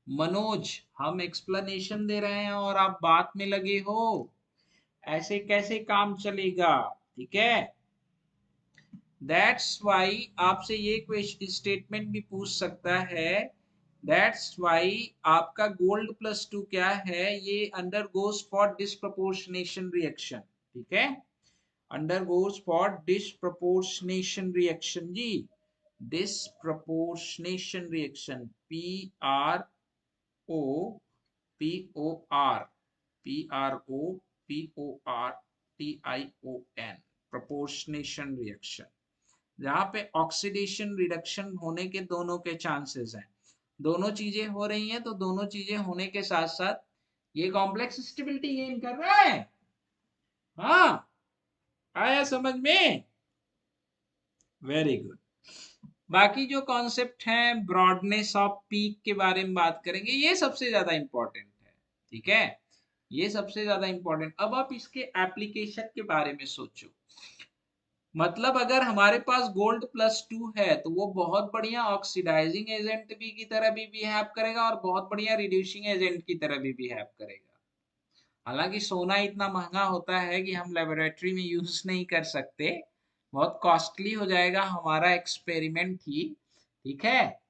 मनोज, हम एक्सप्लेनेशन दे रहे हैं और आप बात में लगे हो, ऐसे कैसे काम चलेगा। ठीक है, दैट्स वाई आपसे ये क्वेश्चन स्टेटमेंट भी पूछ सकता है, दैट्स वाई आपका गोल्ड+2 क्या है, ये अंडरगोस फॉर डिस्प्रपोर्शनेशन रिएक्शन। ठीक है, अंडरगोस फॉर डिस्प्रपोर्शनेशन रिएक्शन जी, disproportionation reaction, PRO PROPORTION, proportionation reaction, जहां पे ऑक्सीडेशन रिडक्शन होने के दोनों के चांसेस हैं। दोनों चीजें हो रही हैं, तो दोनों चीजें होने के साथ साथ ये कॉम्प्लेक्स स्टेबिलिटी गेन कर रहा है। हाँ, आया समझ में, वेरी गुड। बाकी जो कॉन्सेप्ट हैं, ब्रॉडनेस ऑफ पीक के बारे में बात करेंगे, ये सबसे ज्यादा इंपॉर्टेंट है। ठीक है, ये सबसे ज्यादा इंपॉर्टेंट। अब आप इसके एप्लीकेशन के बारे में सोचो। मतलब अगर हमारे पास गोल्ड+2 है तो वो बहुत बढ़िया ऑक्सीडाइजिंग एजेंट भी की तरह भी बिहेव करेगा और बहुत बढ़िया रिड्यूसिंग एजेंट की तरह भी बिहेव करेगा। हालांकि सोना इतना महंगा होता है कि हम लेबोरेटरी में यूज नहीं कर सकते, बहुत कॉस्टली हो जाएगा हमारा एक्सपेरिमेंट ही। ठीक है,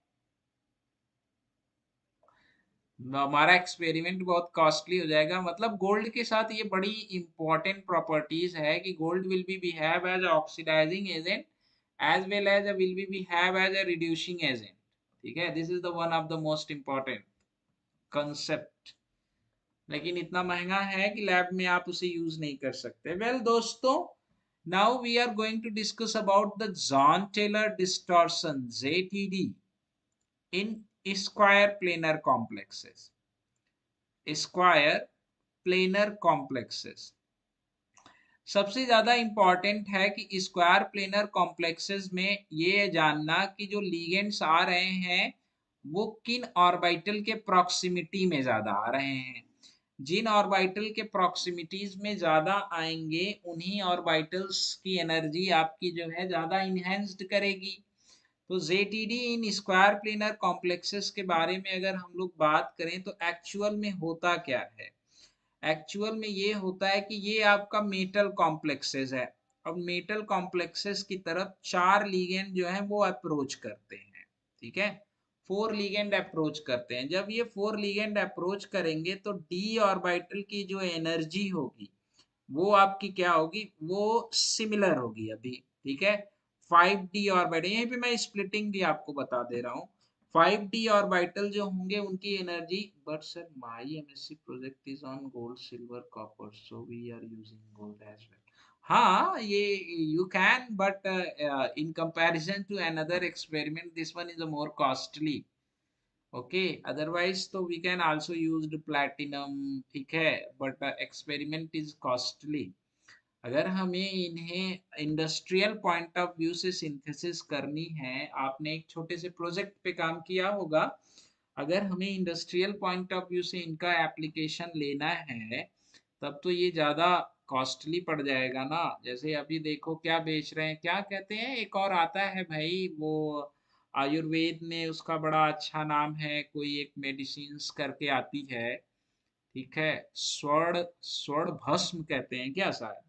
हमारा एक्सपेरिमेंट बहुत कॉस्टली हो जाएगा। मतलब गोल्ड के साथ ये बड़ी इंपॉर्टेंट प्रॉपर्टीज है कि gold will be behave as oxidising agent as well as a will be behave as a reducing agent। ठीक है, this is the one of the most important concept, लेकिन इतना महंगा है कि लैब में आप उसे यूज नहीं कर सकते। वेल दोस्तों, now we are going to discuss about the Jahn Teller distortion ZTD in square planar complexes, square planar complexes. सबसे ज्यादा इंपॉर्टेंट है कि स्क्वायर प्लेनर कॉम्प्लेक्सेस में ये जानना कि जो लीगेंड्स आ रहे हैं वो किन ऑर्बिटल के प्रॉक्सिमिटी में ज्यादा आ रहे हैं। जिन ऑर्बिटल के प्रॉक्सिमिटीज में ज्यादा आएंगे उन्हीं ऑर्बिटल्स की एनर्जी आपकी जो है ज्यादा इनहेंस्ड करेगी। तो ZTD in square planar complexes के बारे में अगर हम लोग बात करें तो एक्चुअल में होता क्या है, एक्चुअल में ये होता है कि ये आपका मेटल कॉम्प्लेक्सेस है। अब मेटल कॉम्प्लेक्सेस की तरफ 4 लीगेंड जो है वो अप्रोच करते हैं। ठीक है, 4 लीगेंड अप्रोच करते हैं। जब ये 4 लीगेंड अप्रोच करेंगे तो d ऑर्बिटल की जो एनर्जी होगी वो आपकी क्या होगी, वो सिमिलर होगी अभी। ठीक है, 5d ऑर्बिटल, यहीं पे मैं स्प्लिटिंग भी आपको बता दे रहा हूँ। 5d ऑर्बिटल जो होंगे उनकी energy, but sir my MSc project is on gold silver copper so we are using gold as well. हाँ, ये you can, but in comparison to another experiment this one is more costly. Okay, otherwise तो we can also used platinum. ठीक है, but experiment is costly. अगर हमें इन्हें industrial point of view से synthesis करनी है, आपने एक छोटे से प्रोजेक्ट पे काम किया होगा, अगर हमें इंडस्ट्रियल पॉइंट ऑफ व्यू से इनका एप्लीकेशन लेना है तब तो ये ज़्यादा कॉस्टली पड़ जाएगा ना। जैसे अभी देखो क्या बेच रहे हैं, क्या कहते हैं, एक और आता है भाई वो आयुर्वेद में उसका बड़ा अच्छा नाम है, कोई एक मेडिसिन्स करके आती है, ठीक है, स्वर्ण स्वर्ण भस्म कहते हैं क्या शायद,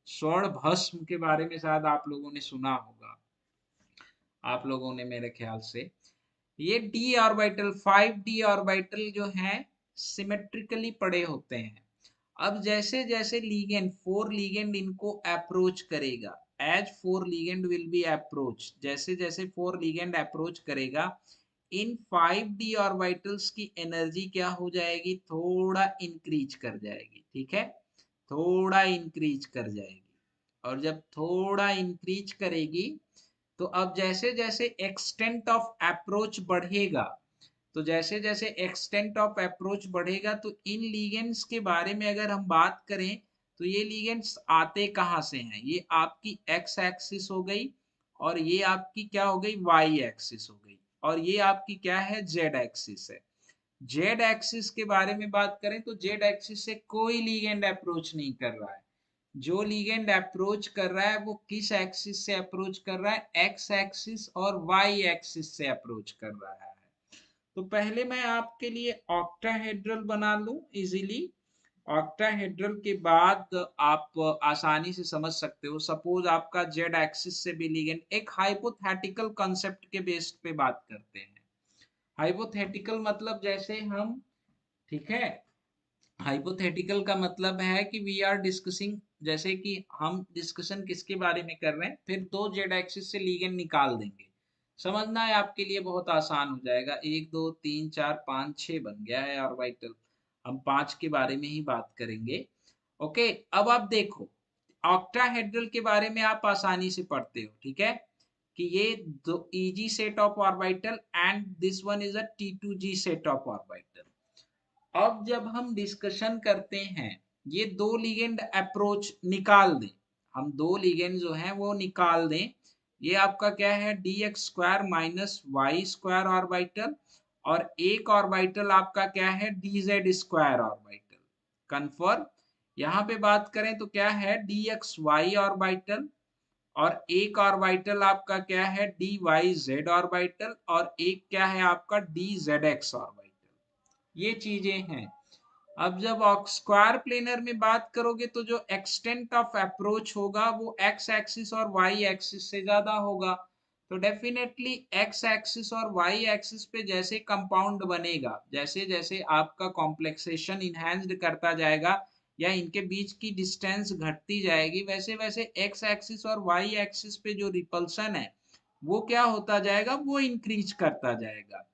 स्वर्ण भस्म के बारे में शायद आप लोगों ने सुना होगा, आप लोगों ने मेरे ख्याल से। ये डी ऑर्बिटल 5D ऑर्बिटल जो है सिमेट्रिकली पड़े होते हैं। अब जैसे जैसे लीगेंड, फोर लीगेंड इनको अप्रोच करेगा, as four ligand will be approach, जैसे जैसे फोर लीगेंड अप्रोच करेगा, इन 5D ऑर्बिटल्स की एनर्जी क्या हो जाएगी, थोड़ा इंक्रीज कर जाएगी, ठीक है, थोड़ा इंक्रीज कर जाएगी। और जब थोड़ा इंक्रीज करेगी तो अब जैसे जैसे एक्सटेंट ऑफ अप्रोच बढ़ेगा, तो जैसे जैसे एक्सटेंट ऑफ अप्रोच बढ़ेगा तो इन लीगेंड्स के बारे में अगर हम बात करें तो ये लीगेंड्स आते कहाँ से हैं, ये आपकी एक्स एक्सिस हो गई, और ये आपकी क्या हो गई, वाई एक्सिस हो गई, और ये आपकी क्या है, जेड एक्सिस है। जेड एक्सिस के बारे में बात करें तो जेड एक्सिस से कोई लीगेंड अप्रोच नहीं कर रहा है। जो लीगेंड अप्रोच कर रहा है वो किस एक्सिस से अप्रोच कर रहा है, एक्स एक्सिस और वाई एक्सिस से अप्रोच कर रहा है। तो पहले मैं आपके लिए ऑक्टाहेड्रल बना लूं इजीली, ऑक्टाहेड्रल के बाद आप आसानी से समझ सकते हो। सपोज आपका जेड एक्सिस से भी लीगेंड, एक हाइपोथेटिकल कॉन्सेप्ट के बेस्ड पे बात करते हैं। हाइपोथेटिकल मतलब जैसे हम, ठीक है, हाइपोथेटिकल का मतलब है कि वी आर डिस्कसिंग, जैसे कि हम डिस्कशन किसके बारे में कर रहे हैं, फिर दो जेड एक्सिस से लीगेंड निकाल देंगे। समझना है आपके लिए बहुत आसान हो जाएगा, 1 2 3 4 5 6 बन गया है ऑर्बिटल, हम 5 के बारे में ही बात करेंगे। ओके, अब आप देखो, ऑक्टाहेड्रल के बारे में आप आसानी से पढ़ते हो, ठीक है, कि ये दो easy set of orbital and this one is a T2G set of orbital. अब जब हम डिस्कशन करते हैं, ये दो लिगेंड अप्रोच निकाल दें, हम दो लिगेंड जो हैं वो निकाल दें, ये आपका क्या है, dx² minus y square orbital, और एक ऑर्बिटल आपका क्या है, dz² ऑर्बिटल। कन्फर्म, यहाँ पे बात करें तो क्या है, dxy ऑर्बिटल, और एक ऑर्बिटल आपका क्या है, dyz ऑर्बिटल, और एक क्या है आपका dzx ऑर्बिटल। ये चीजें हैं। अब जब स्क्वायर प्लेनर में बात करोगे तो जो एक्सटेंट ऑफ अप्रोच होगा वो एक्स एक्सिस और वाई एक्सिस से ज्यादा होगा, तो डेफिनेटली एक्स एक्सिस और वाई एक्सिस पे जैसे कंपाउंड बनेगा, जैसे जैसे आपका कॉम्प्लेक्सेशन इनहेंस्ड करता जाएगा या इनके बीच की डिस्टेंस घटती जाएगी, वैसे वैसे एक्स एक्सिस और वाई एक्सिस पे जो रिपल्सन है वो क्या होता जाएगा, वो इंक्रीज करता जाएगा।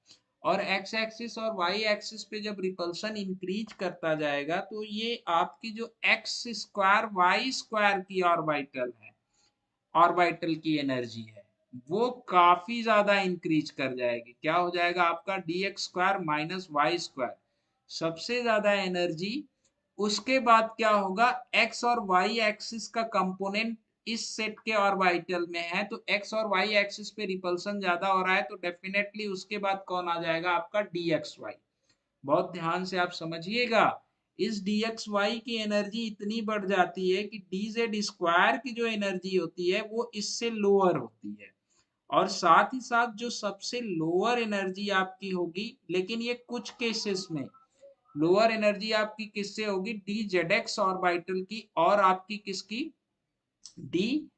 और एक्स एक्सिस और वाई एक्सिस पे जब रिपल्सन इंक्रीज करता जाएगा तो ये आपकी जो एक्स स्क्वायर वाई स्क्वायर की ऑर्बिटल है, ऑर्बिटल की एनर्जी है, वो काफी ज्यादा इंक्रीज कर जाएगी। क्या हो जाएगा आपका, dx² माइनस वाई स्क्वायर, सबसे ज्यादा एनर्जी। उसके बाद क्या होगा, एक्स और वाई एक्सिस का कंपोनेंट इस सेट के ऑर्बिटल में है, तो एक्स और वाई एक्सिस पे रिपल्सन ज्यादा हो रहा है, तो डेफिनेटली उसके बाद कौन आ जाएगा आपका, dxy। बहुत ध्यान से आप समझिएगा, इस dxy की एनर्जी इतनी बढ़ जाती है कि dz² की जो एनर्जी होती है वो इससे लोअर होती है, और साथ ही साथ जो सबसे लोअर एनर्जी आपकी होगी, लेकिन ये कुछ केसेस में लोअर एनर्जी आपकी किससे होगी, dzx ऑर्बिटल की, और आपकी किसकी, डी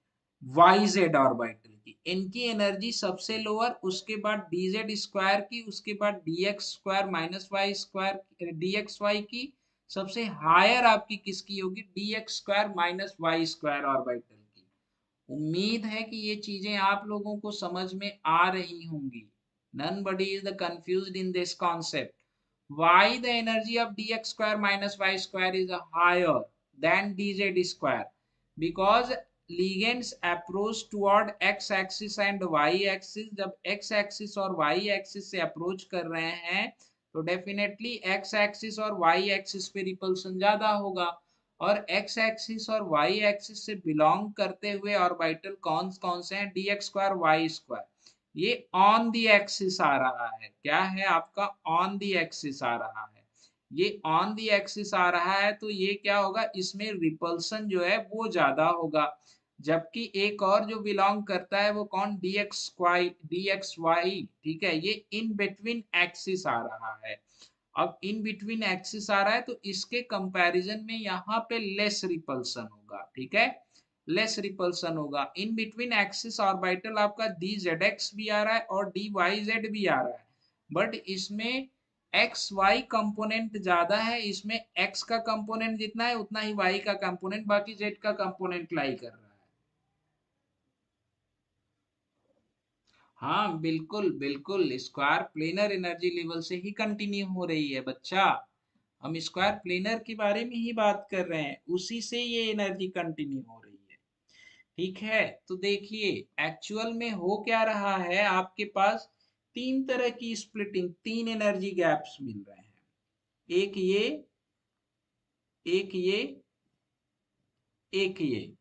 वाई जेड ऑर्बिटल की, इनकी एनर्जी सबसे लोअर, उसके बाद dz² की, उसके बाद dx² minus y square dxy की, सबसे हायर आपकी किसकी होगी, dx² minus y square orbital की। उम्मीद है कि ये चीजें आप लोगों को समझ में आ रही होंगी। Nobody is the confused in this concept. Why the energy of dx² minus y square is higher than dz square? Because ligands approach toward x axis and y axis, जब x axis और y axis से approach कर रहे हैं तो definitely x axis और y axis पे repulsion ज्यादा होगा, और x एक्सिस और y एक्सिस से बिलोंग करते हुए ऑर्बिटल कौन कौन से हैं, dx² y स्क्वायर, ये ऑन दी एक्सिस आ रहा है, क्या है आपका, ऑन दी एक्सिस आ रहा है। ये ऑन दी एक्सिस आ रहा है तो ये क्या होगा, इसमें रिपल्सन जो है वो ज्यादा होगा। जबकि एक और जो बिलोंग करता है वो कौन, डी एक्स वाई, ठीक है, ये इन बिटवीन एक्सिस आ रहा है। अब इन बिटवीन एक्सिस आ रहा है तो इसके कंपैरिजन में यहाँ पे लेस रिपल्सन होगा, ठीक है, लेस रिपल्सन होगा। इन बिटवीन एक्सिस ऑर्बिटल आपका डी जेड एक्स भी आ रहा है और डी वाई जेड भी आ रहा है, बट इसमें एक्स वाई कंपोनेंट ज्यादा है, इसमें एक्स का कंपोनेंट जितना है उतना ही वाई का कंपोनेंट, बाकी जेड का कंपोनेंट लाई कर रहा है। हाँ बिल्कुल बिल्कुल, स्क्वायर प्लेनर एनर्जी लेवल से ही कंटिन्यू हो रही है बच्चा। हम स्क्वायर प्लेनर के बारे में ही बात कर रहे हैं, उसी से ये एनर्जी कंटिन्यू हो रही है, ठीक है। तो देखिए एक्चुअल में हो क्या रहा है, आपके पास तीन तरह की स्प्लिटिंग, तीन एनर्जी गैप्स मिल रहे हैं, एक ये, एक ये, एक ये।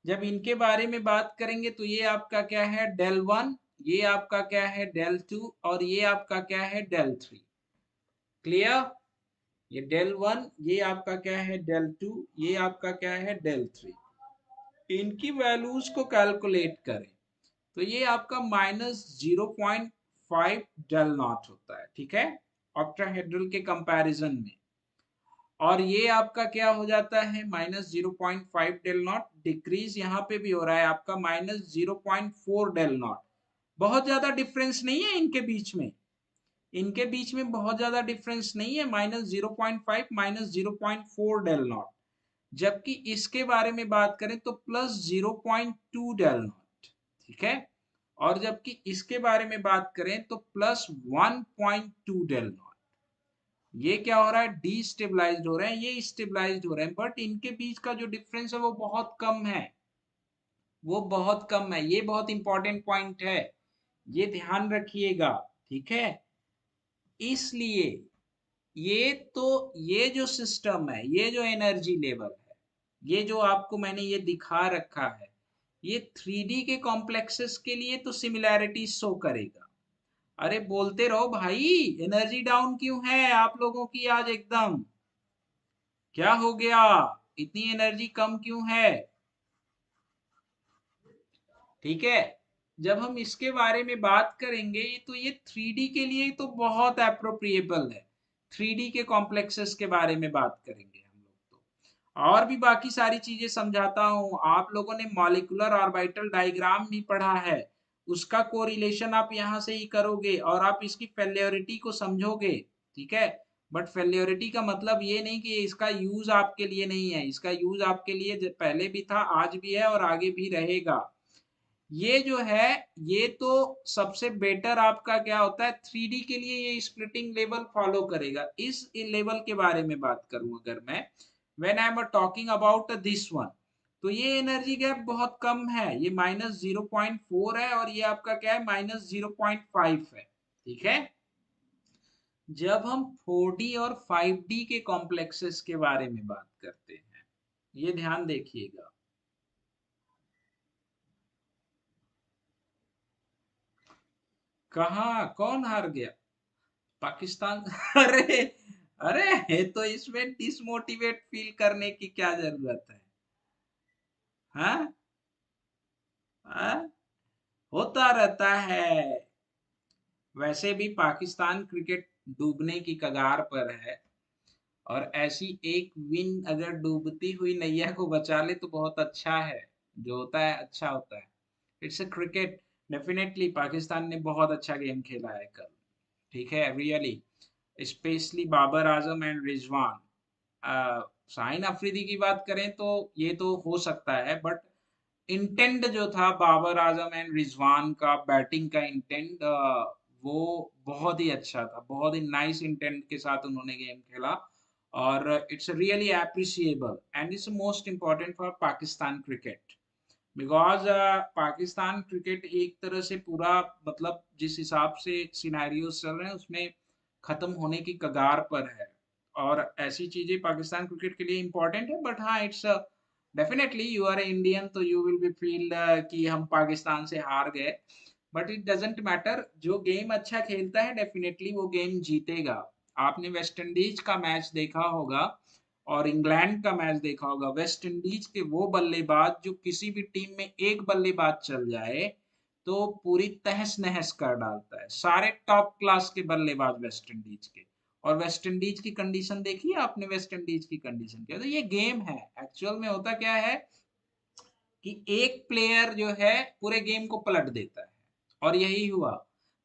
जब इनके बारे में बात करेंगे तो ये आपका क्या है, डेल वन, ये आपका क्या है, डेल टू, और ये आपका क्या है, डेल थ्री। क्लियर, ये डेल वन, ये आपका क्या है, डेल टू, ये आपका क्या है, डेल थ्री। इनकी वैल्यूज को कैलकुलेट करें तो ये आपका -0.5 डेल नॉट होता है, ठीक है, ऑक्टाहेड्रल के कंपैरिजन में। और ये आपका क्या हो जाता है, -0.5 डेल नॉट, डिक्रीज यहाँ पे भी हो रहा है आपका -0.4 डेल नॉट। बहुत ज्यादा डिफरेंस नहीं है इनके बीच में, इनके बीच में बहुत ज्यादा डिफरेंस नहीं है, -0.5 -0.4 डेल नॉट। जबकि इसके बारे में बात करें तो +0.2 डेल नॉट, ठीक है। और जबकि इसके बारे में बात करें तो +1.2 डेल नॉट। ये क्या हो रहा है, डीस्टेबलाइज्ड हो रहे हैं, ये स्टेबलाइज्ड हो रहे हैं, बट इनके बीच का जो डिफरेंस है वो बहुत कम है, वो बहुत कम है। ये बहुत इंपॉर्टेंट पॉइंट है, ये ध्यान रखिएगा, ठीक है। इसलिए ये तो, ये जो सिस्टम है, ये जो एनर्जी लेवल है, ये जो आपको मैंने ये दिखा रखा है, ये 3D के कॉम्प्लेक्सेस के लिए तो सिमिलैरिटी शो करेगा। अरे बोलते रहो भाई, एनर्जी डाउन क्यों है आप लोगों की आज एकदम, क्या हो गया, इतनी एनर्जी कम क्यों है, ठीक है। जब हम इसके बारे में बात करेंगे तो ये 3D के लिए तो बहुत अप्रोप्रिएबल है, 3D के कॉम्प्लेक्सेस के बारे में बात करेंगे हम लोग तो। और भी बाकी सारी चीजें समझाता हूँ, आप लोगों ने मॉलिक्यूलर ऑर्बिटल डायग्राम भी पढ़ा है, उसका कोरिलेशन आप यहाँ से ही करोगे और आप इसकी फेल्योरिटी को समझोगे, ठीक है। बट फेल्योरिटी का मतलब ये नहीं कि इसका यूज आपके लिए नहीं है, इसका यूज आपके लिए पहले भी था, आज भी है और आगे भी रहेगा। ये जो है, ये तो सबसे बेटर आपका क्या होता है, 3D के लिए ये स्प्लिटिंग लेवल फॉलो करेगा। इस लेवल के बारे में बात करूं अगर मैं, when I am talking about this one, तो ये एनर्जी गैप बहुत कम है, ये -0.4 है और ये आपका क्या है, -0.5 है, ठीक है। जब हम 4D और 5D के कॉम्प्लेक्सेस के बारे में बात करते हैं, ये ध्यान देखिएगा। कहाँ, कौन हार गया, पाकिस्तान? अरे, अरे तो इसमें डिसमोटिवेट फील करने की क्या जरूरत है, हाँ, हाँ? होता रहता है। वैसे भी पाकिस्तान क्रिकेट डूबने की कगार पर है, और ऐसी एक विन अगर डूबती हुई नैया को बचा ले तो बहुत अच्छा है, जो होता है अच्छा होता है। It's a cricket, definitely Pakistan ने बहुत अच्छा गेम खेला है कल, ठीक है, really, specially Babar Azam and Rizwan. Shaheen Afridi की बात करें तो ये तो हो सकता है, बट इंटेंट जो था बाबर आजम एंड रिजवान का, बैटिंग का इंटेंट, वो बहुत ही अच्छा था, बहुत ही नाइस इंटेंट के साथ उन्होंने गेम खेला। और it's really appreciable and it's most important for Pakistan cricket, because Pakistan cricket एक तरह से पूरा, मतलब जिस हिसाब से सिनेरियोस चल रहे हैं उसमें खत्म होने की कगार पर है। और ऐसी चीजें पाकिस्तान क्रिकेट के लिए इंपॉर्टेंट है, बट हाँ it's definitely, you are Indian तो यू विल बी फील कि हम पाकिस्तान से हार गए, बट इट डजेंट मैटर, जो गेम अच्छा खेलता है डेफिनेटली वो गेम जीतेगा। आपने वेस्ट इंडीज का मैच देखा होगा, और इंग्लैंड का मैच देखा होगा, वेस्ट इंडीज के वो बल्लेबाज जो किसी भी टीम में एक बल्लेबाज चल जाए तो पूरी तहस नहस कर डालता है, सारे टॉप क्लास के बल्लेबाज वेस्ट इंडीज के। और वेस्ट इंडीज की कंडीशन देखी है आपने, वेस्ट इंडीज की कंडीशन क्या, तो ये गेम है। एक्चुअल में होता क्या है कि एक प्लेयर जो है पूरे गेम को पलट देता है, और यही हुआ।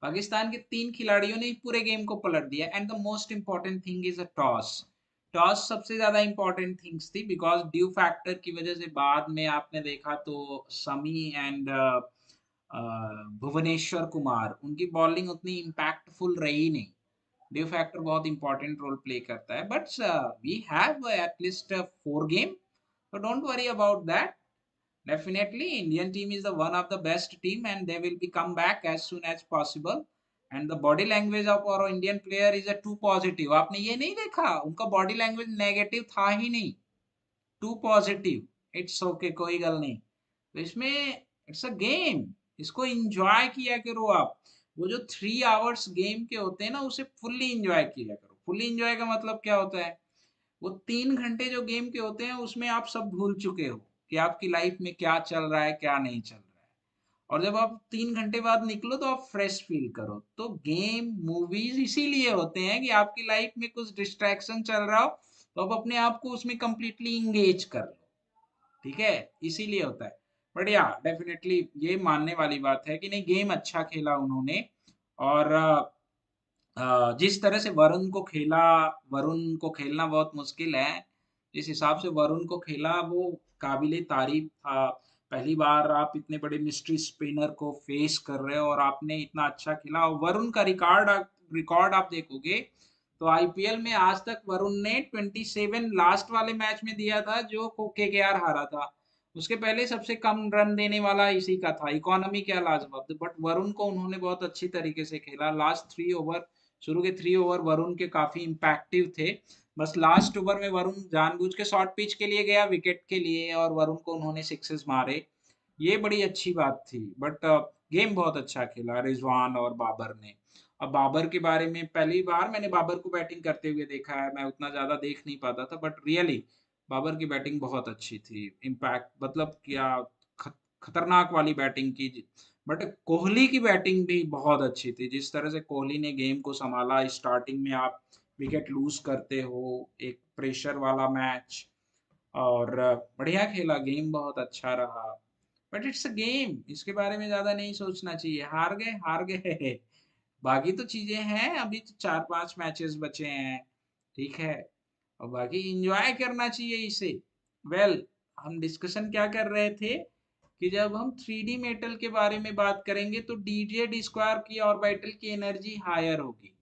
पाकिस्तान के 3 खिलाड़ियों ने पूरे गेम को पलट दिया। And the most important thing is a toss. Toss सबसे ज्यादा इंपॉर्टेंट थिंग्स थी, बिकॉज ड्यू फैक्टर की वजह से बाद में आपने देखा तो समी एंड भुवनेश्वर कुमार, उनकी बॉलिंग उतनी इम्पैक्टफुल रही नहीं। ड्यू फैक्टर बहुत इंपॉर्टेंट रोल प्ले करता है, but we have at least 4 game, so don't worry about that. Definitely, Indian team is the one of the best team, and they will be come back as soon as possible. And the body language of our Indian player is a too positive. आपने ये नहीं देखा, उनका body language negative था ही नहीं, to positive. It's okay, कोई गल नहीं। तो इसमें इट्स अ गेम, इसको एंजॉय किया करो आप। वो जो 3 आवर्स गेम के होते हैं ना, उसे फुल्ली एंजॉय किया करो। फुल्ली एंजॉय का मतलब क्या होता है, वो 3 घंटे जो गेम के होते हैं उसमें आप सब भूल चुके हो कि आपकी लाइफ में क्या चल रहा है क्या नहीं चल रहा है। और जब आप 3 घंटे बाद निकलो तो आप फ्रेश फील करो। तो गेम मूवीज इसीलिए होते हैं कि आपकी लाइफ में कुछ डिस्ट्रैक्शन चल रहा हो तो आप अपने आप को उसमें कंप्लीटली इंगेज कर लो। ठीक है, इसीलिए होता है। बट या डेफिनेटली ये मानने वाली बात है कि नहीं, गेम अच्छा खेला उन्होंने। और जिस तरह से वरुण को खेला, वरुण को खेलना बहुत मुश्किल है। जिस हिसाब से वरुण को खेला वो काबिले तारीफ था। पहली बार आप इतने बड़े मिस्ट्री स्पिनर को फेस कर रहे हो और आपने इतना अच्छा खेला। और वरुण का रिकॉर्ड आप देखोगे तो आईपीएल में आज तक वरुण ने 27 लास्ट वाले मैच में दिया था जो केकेआर हारा था। उसके पहले सबसे कम रन देने वाला इसी का था, इकोनॉमी क्या लाजवाब। बट वरुण को उन्होंने बहुत अच्छी तरीके से खेला। लास्ट 3 ओवर, शुरू के 3 ओवर वरुण के काफी इम्पैक्टिव थे। बस लास्ट ओवर में वरुण जानबूझ के शॉर्ट पिच के लिए गया, विकेट के लिए, और वरुण को उन्होंने सिक्सेस मारे। ये बड़ी अच्छी बात थी। बट गेम बहुत अच्छा खेला रिजवान और बाबर ने। अब बाबर के बारे में पहली बार मैंने बाबर को बैटिंग करते हुए देखा है। मैं उतना ज्यादा देख नहीं पाता था, बट रियली बाबर की बैटिंग बहुत अच्छी थी। इम्पैक्ट मतलब क्या, खतरनाक वाली बैटिंग की। बट कोहली की बैटिंग भी बहुत अच्छी थी। जिस तरह से कोहली ने गेम को संभाला, स्टार्टिंग में आप विकेट लूज करते हो, एक प्रेशर वाला मैच, और बढ़िया खेला, गेम बहुत अच्छा रहा। बट इट्स अ गेम, इसके बारे में ज्यादा नहीं सोचना चाहिए। हार गए हार गए बाकी तो चीजें हैं, अभी तो 4-5 मैचेस बचे हैं। ठीक है, और बाकी एंजॉय करना चाहिए इसे। वेल, हम डिस्कशन क्या कर रहे थे कि जब हम 3D मेटल के बारे में बात करेंगे तो डीजे डी स्क्वायर की ऑर्बिटल की एनर्जी हायर होगी।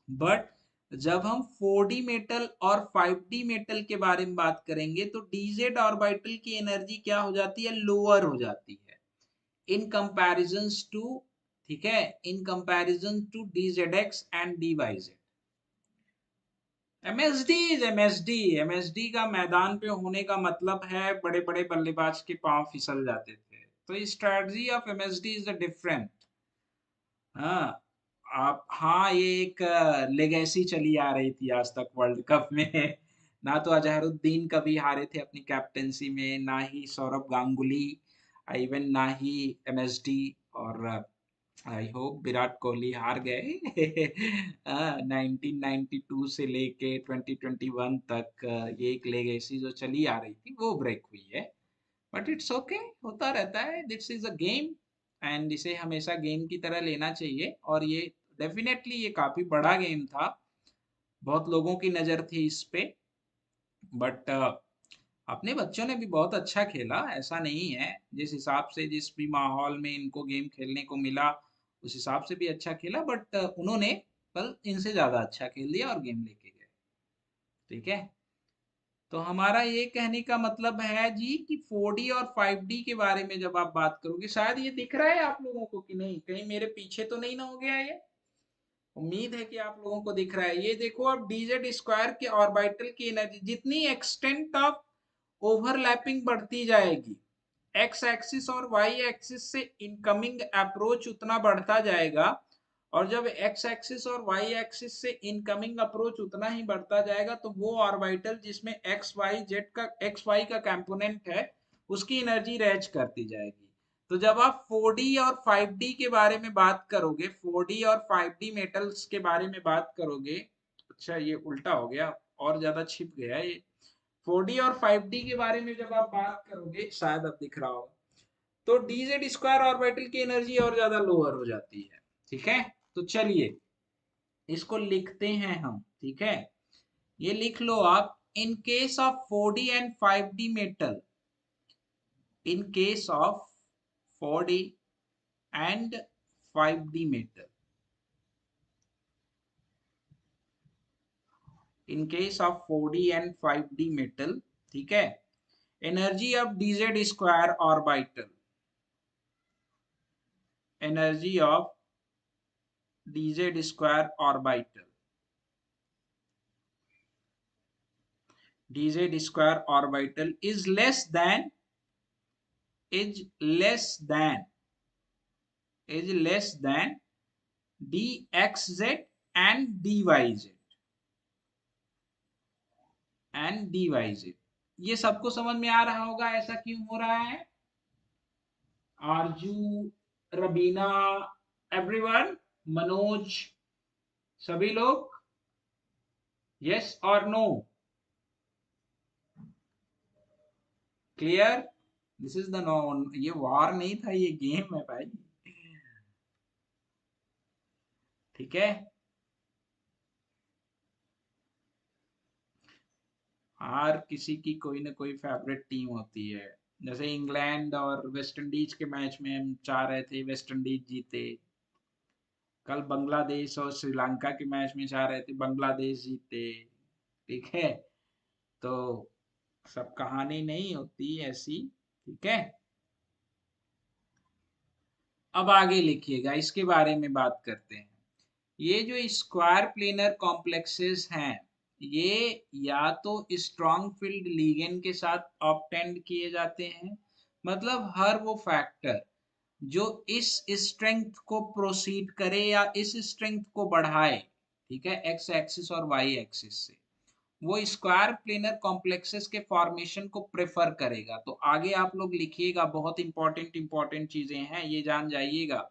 बट जब हम 4D मेटल और 5D मेटल के बारे में बात करेंगे तो डीजेड ऑर्बिटल की एनर्जी क्या हो जाती है, लोअर हो जाती है इन कंपैरिजन टू, ठीक है, in comparison to DZ X and DYZ. MSD is MSD. MSD का मैदान पे होने का मतलब है बड़े बड़े बल्लेबाज के पांव फिसल जाते थे। तो strategy of MSD is different. हाँ, आप, हाँ, ये एक लेगेसी चली आ रही थी आज तक वर्ल्ड कप में ना तो अजहरुद्दीन कभी हारे थे अपनी कैप्टेंसी में, ना ही सौरभ गांगुली, इवन ना ही एमएसडी। और आई होप विराट कोहली हार गए 1992 से लेके 2021 तक ये एक लेगेसी जो चली आ रही थी वो ब्रेक हुई है। बट इट्स ओके, होता रहता है, this is a game. And इसे हमेशा गेम की तरह लेना चाहिए। और ये डेफिनेटली ये काफी बड़ा गेम था, बहुत लोगों की नजर थी इस पे। बट अपने बच्चों ने भी बहुत अच्छा खेला, ऐसा नहीं है। जिस हिसाब से जिस भी माहौल में इनको गेम खेलने को मिला उस हिसाब से भी अच्छा खेला। बट उन्होंने कल इनसे ज्यादा अच्छा खेल दिया और गेम लेके गए। ठीक है, तो हमारा ये कहने का मतलब है जी कि 4D और 5D के बारे में जब आप बात करोगे, शायद ये दिख रहा है आप लोगों को कि नहीं, कहीं मेरे पीछे तो नहीं ना हो गया ये। उम्मीद है कि आप लोगों को दिख रहा है। ये देखो, अब डीजेड स्क्वायर के ऑर्बिटल की एनर्जी जितनी एक्सटेंट ऑफ ओवरलैपिंग बढ़ती जाएगी, एक्स एक्सिस और वाई एक्सिस से इनकमिंग अप्रोच उतना बढ़ता जाएगा, और जब एक्स एक्सिस और वाई एक्सिस से इनकमिंग अप्रोच उतना ही बढ़ता जाएगा तो वो ऑर्बिटल जिसमें एक्स वाई का कंपोनेंट है उसकी एनर्जी रैज करती जाएगी। तो जब आप 4D और 5D के बारे में बात करोगे, 4D और 5D मेटल्स के बारे में बात करोगे, अच्छा ये उल्टा हो गया और ज्यादा छिप गया ये। 4D और 5D के बारे में जब आप बात करोगे, शायद अब दिख रहा होगा, तो डीजेड स्क्वायर ऑर्बिटल की एनर्जी और ज्यादा लोअर हो जाती है। ठीक है, तो चलिए इसको लिखते हैं हम। ठीक है, ये लिख लो आप। In case of 4D and 5D metal, in case of 4D and 5D metal, in case of 4D and 5D metal, ठीक है, energy of DZ square orbital, energy of dz square orbital, dz square orbital is less than, is less than, is less than dxz and dyz and dyz। ये सबको समझ में आ रहा होगा ऐसा क्यों हो रहा है? आरजू, रबीना, एवरीवन, मनोज, सभी लोग, यस और no? Clear? This is the no, ये वार नहीं था, ये गेम है भाई। ठीक है, हर किसी की कोई ना कोई फेवरेट टीम होती है। जैसे इंग्लैंड और वेस्ट इंडीज के मैच में हम चाह रहे थे वेस्ट इंडीज जीते, कल बांग्लादेश और श्रीलंका के मैच में चाह रहे थे बांग्लादेश जीते। ठीक है, तो सब कहानी नहीं होती ऐसी। ठीक है, अब आगे लिखिएगा, इसके बारे में बात करते हैं। ये जो स्क्वायर प्लेनर कॉम्प्लेक्सेस हैं, ये या तो स्ट्रॉन्ग फील्ड लिगेंड के साथ ऑब्टेंड किए जाते हैं, मतलब हर वो फैक्टर जो इस स्ट्रेंथ को प्रोसीड करे या इस स्ट्रेंथ को बढ़ाए, ठीक है, एक्स एक्सिस और वाई एक्सिस से, वो स्क्वायर प्लेनर कॉम्प्लेक्सेस के फॉर्मेशन को प्रेफर करेगा। तो आगे आप लोग लिखिएगा, बहुत इंपॉर्टेंट इंपॉर्टेंट चीजें हैं, ये जान जाइएगा।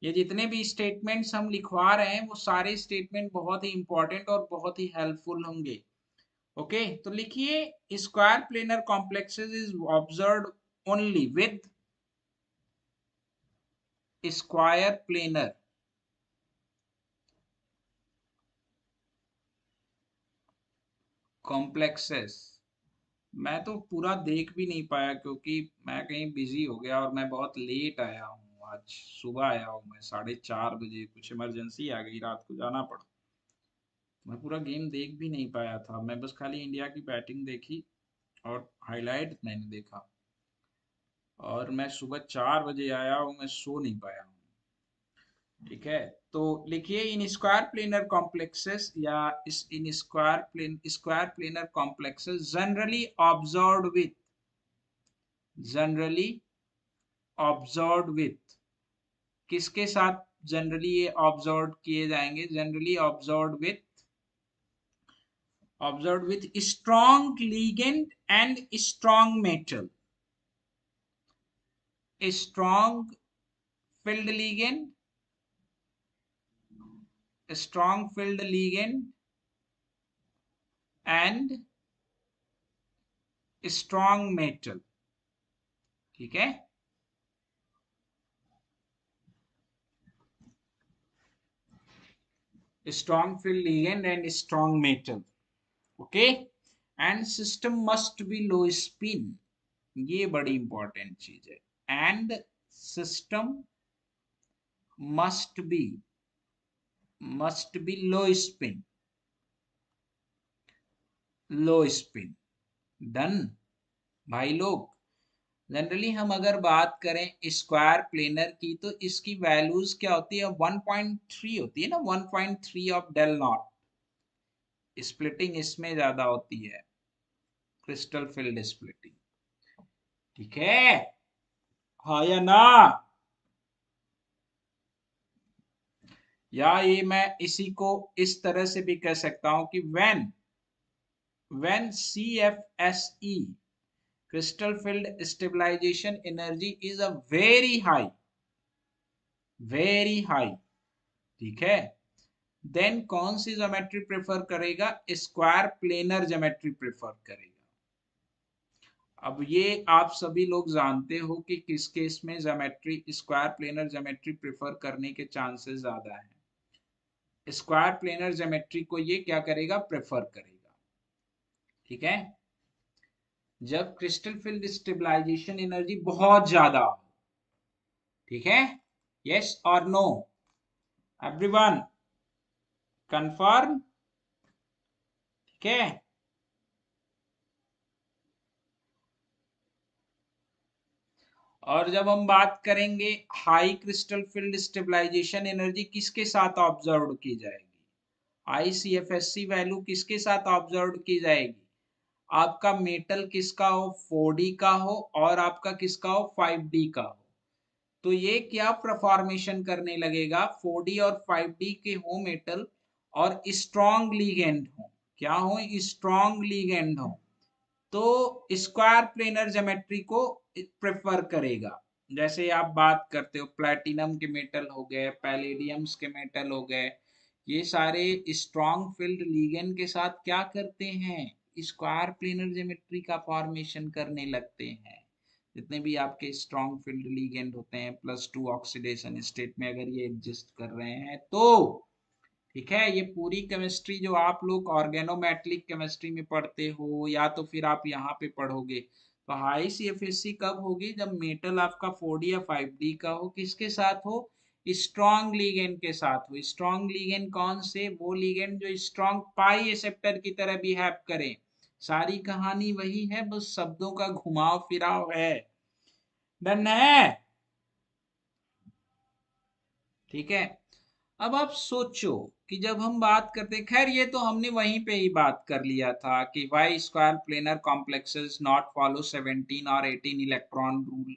ये जितने भी स्टेटमेंट्स हम लिखवा रहे हैं वो सारे स्टेटमेंट बहुत ही इंपॉर्टेंट और बहुत ही हेल्पफुल होंगे। ओके, तो लिखिए, square planar complexes is observed only with square planar complexes. मैं तो पूरा देख भी नहीं पाया क्योंकि मैं कहीं बिजी हो गया और मैं बहुत लेट आया हूँ। आज सुबह आया हूँ मैं 4:30 बजे, कुछ इमरजेंसी आ गई, रात को जाना पड़ा। मैं पूरा गेम देख भी नहीं पाया था, मैं बस खाली इंडिया की बैटिंग देखी और हाईलाइट मैंने देखा। और मैं सुबह 4 बजे आया हूँ, मैं सो नहीं पाया हूँ। ठीक है, तो लिखिए, इन स्क्वायर प्लेनर कॉम्प्लेक्सेस या इस इन square planar complexes generally observed with, generally observed with, किसके साथ जनरली ये ऑब्जर्व किए जाएंगे? Generally observed with strong ligand and strong metal, strong field ligand, strong filled ligand and strong metal। ठीक है, strong filled ligand and strong metal। Okay, and system must be low spin, ये बड़ी important चीज है। And system must be, must be low spin, low spin. Done भाई लोग। Generally हम अगर बात करें स्क्वायर प्लेनर की तो इसकी वैल्यूज क्या होती है? 1.3 होती है ना, 1.3 ऑफ डेल नॉट। स्प्लिटिंग इसमें ज्यादा होती है, क्रिस्टल फील्ड स्प्लिटिंग। ठीक है, हाँ या ना? या ये मैं इसी को इस तरह से भी कह सकता हूं कि when CFSE crystal field stabilization energy is a very high, ठीक है, देन कौन सी ज्योमेट्री प्रेफर करेगा? स्क्वायर प्लेनर ज्योमेट्री प्रेफर करेगा। अब ये आप सभी लोग जानते हो कि किस केस में geometry square planar geometry prefer करने के चांसेस ज्यादा है। स्क्वायर प्लेनर ज्योमेट्री को ये क्या करेगा? प्रेफर करेगा, ठीक है, जब क्रिस्टल फील्ड स्टेबलाइजेशन एनर्जी बहुत ज्यादा हो, ठीक है, यस और नो एवरीवन, कंफर्म, ठीक है। और जब हम बात करेंगे high crystal field stabilisation energy किसके साथ ऑब्जर्व की जाएगी? ICFSC वैल्यू किसके साथ ऑब्जर्व की जाएगी? आपका मेटल किसका हो? 4D का हो और आपका किसका हो? 5D का हो। तो ये क्या परफॉर्मेशन करने लगेगा? 4D और 5D के हो मेटल और स्ट्रॉन्ग लीगेंड हो, क्या हो? स्ट्रॉन्ग लीगेंड हो, तो स्क्वायर प्लेनर ज्योमेट्री को प्रेफर करेगा। जैसे आप बात करते हो प्लैटिनम के मेटल हो गए, पैलेडियम्स के मेटल हो गए, ये सारे स्ट्रॉन्ग फील्ड लीगेंड के साथ क्या करते हैं? स्क्वायर प्लेनर ज्योमेट्री का फॉर्मेशन करने लगते हैं। जितने भी आपके स्ट्रॉन्ग फील्ड लीगेंड होते हैं +2 ऑक्सीडेशन स्टेट में अगर ये एग्जिस्ट कर रहे हैं तो, ठीक है, ये पूरी केमिस्ट्री जो आप लोग ऑर्गेनोमेटेलिक केमिस्ट्री में पढ़ते हो या तो फिर आप यहाँ पे पढ़ोगे, तो हाई CFSC कब होगी? जब मेटल आपका 4D या 5D का हो, किसके साथ हो? स्ट्रॉन्ग लीगेंड के साथ हो। स्ट्रॉन्ग लीगेंड कौन से? वो लीगेंड जो स्ट्रॉन्ग पाई एक्सेप्टर की तरह बिहेव करें। सारी कहानी वही है, बस शब्दों का घुमाव फिराव है। डन है, ठीक है। अब आप सोचो कि जब हम बात करते, खैर ये तो हमने वहीं पे ही बात कर लिया था कि why square planar complexes not follow 17 और 18 इलेक्ट्रॉन रूल,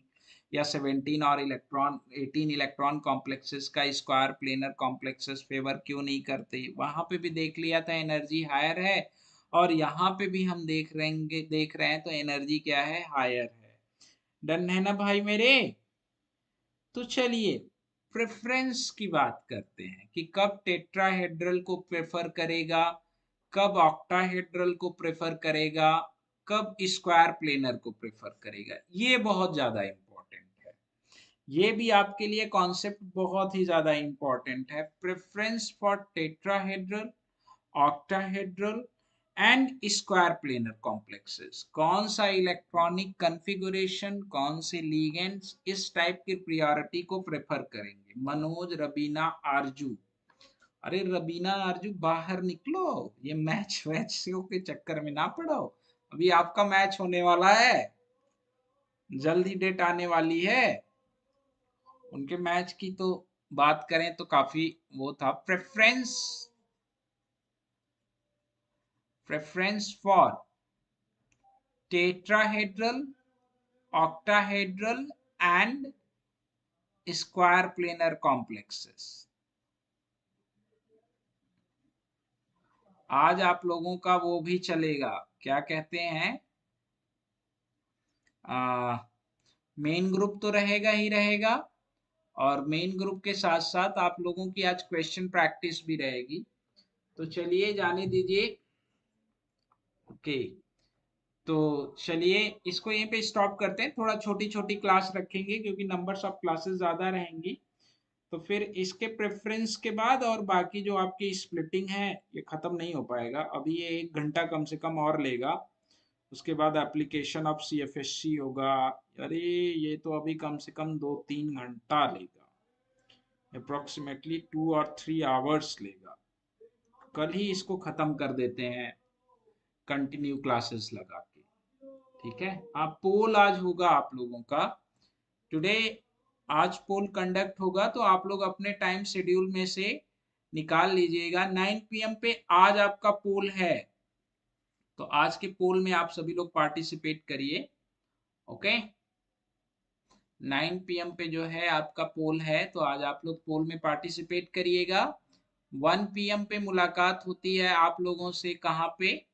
या 17 और 18 इलेक्ट्रॉन कॉम्प्लेक्सेस का स्क्वायर प्लेनर कॉम्प्लेक्सेस फेवर क्यों नहीं करते। वहां पे भी देख लिया था एनर्जी हायर है, और यहाँ पे भी हम देख रहे हैं तो एनर्जी क्या है? हायर है। डन है ना भाई मेरे? तो चलिए प्रेफरेंस की बात करते हैं कि कब टेट्राहेड्रल को प्रेफर करेगा, कब ऑक्टाहेड्रल को प्रेफर करेगा, कब स्क्वायर प्लेनर को प्रेफर करेगा। ये बहुत ज्यादा इंपॉर्टेंट है, ये भी आपके लिए कॉन्सेप्ट बहुत ही ज्यादा इंपॉर्टेंट है। Preference for tetrahedral, octahedral and square planar complexes, कौन सा इलेक्ट्रॉनिक कॉन्फ़िगरेशन, कौन से लीगेंड्स इस टाइप की प्रियोरिटी को प्रेफर करेंगे? मनोज, रबीना, आरजू, अरे रबीना आरजू बाहर निकलो, ये मैच वैच के चक्कर में ना पड़ो। अभी आपका मैच होने वाला है, जल्द ही डेट आने वाली है। उनके मैच की तो बात करें तो काफी वो था। Preference for tetrahedral, octahedral and square planar complexes। आज आप लोगों का वो भी चलेगा, क्या कहते हैं, मेन ग्रुप तो रहेगा ही रहेगा, और मेन ग्रुप के साथ साथ आप लोगों की आज क्वेश्चन प्रैक्टिस भी रहेगी। तो चलिए जाने दीजिए, ओके। तो चलिए इसको यहीं पे स्टॉप करते हैं, थोड़ा छोटी छोटी क्लास रखेंगे क्योंकि नंबर्स ऑफ क्लासेस ज्यादा रहेंगी। तो फिर इसके प्रेफरेंस के बाद और बाकी जो आपकी स्प्लिटिंग है ये खत्म नहीं हो पाएगा, अभी ये 1 घंटा कम से कम और लेगा। उसके बाद एप्लीकेशन ऑफ CFSC होगा। अरे ये तो अभी कम से कम 2-3 घंटा लेगा, अप्रोक्सीमेटली 2 और 3 आवर्स लेगा। कल ही इसको खत्म कर देते हैं कंटिन्यू क्लासेस लगा के, ठीक है। आप पोल आज होगा आप लोगों का, टुडे आज पोल कंडक्ट होगा, तो आप लोग अपने टाइम शेड्यूल में से निकाल लीजिएगा। 9 PM पे आज आपका पोल है, तो आज के पोल में आप सभी लोग पार्टिसिपेट करिए, ओके। 9 PM पे जो है आपका पोल है, तो आज आप लोग पोल में पार्टिसिपेट करिएगा। 1 PM पे मुलाकात होती है आप लोगों से, कहाँ पे?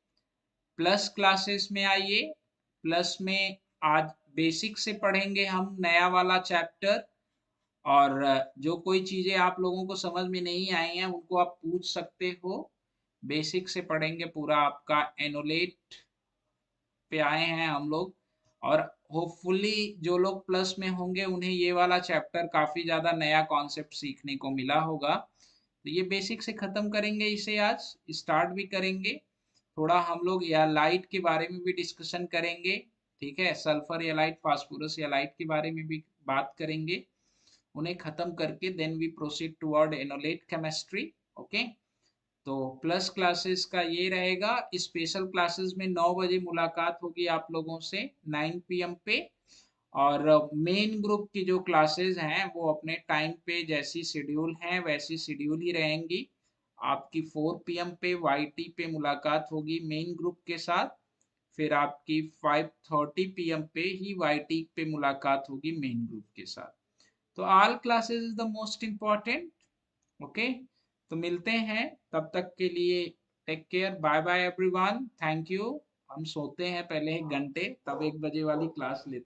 प्लस क्लासेस में आइए। प्लस में आज बेसिक से पढ़ेंगे हम नया वाला चैप्टर। और जो कोई चीजें आप लोगों को समझ में नहीं आई हैं उनको आप पूछ सकते हो। बेसिक से पढ़ेंगे पूरा आपका एनोलेट पे आए हैं हम लोग। और होपफुली जो लोग प्लस में होंगे उन्हें ये वाला चैप्टर काफी ज्यादा नया कॉन्सेप्ट सीखने को मिला होगा। तो ये बेसिक से खत्म करेंगे, इसे आज स्टार्ट भी करेंगे। थोड़ा हम लोग या लाइट के बारे में भी डिस्कशन करेंगे। ठीक है, सल्फर या लाइट, फास्फोरस या लाइट के बारे में भी बात करेंगे। उन्हें खत्म करके then we proceed toward enolate chemistry. Okay. तो प्लस क्लासेस का ये रहेगा। स्पेशल क्लासेस में 9 बजे मुलाकात होगी आप लोगों से 9 PM पे। और मेन ग्रुप की जो क्लासेस हैं वो अपने टाइम पे जैसी शेड्यूल हैं वैसी शेड्यूल ही रहेंगी। आपकी 4 PM पे YT पे मुलाकात होगी मेन ग्रुप के साथ। फिर आपकी 5:30 PM पे ही YT पे मुलाकात होगी मेन ग्रुप के साथ। तो all classes is the most important. Okay. तो मिलते हैं, तब तक के लिए take care, bye bye everyone, thank you. हम सोते हैं पहले 1 घंटे, तब 1 बजे वाली क्लास लेते हैं।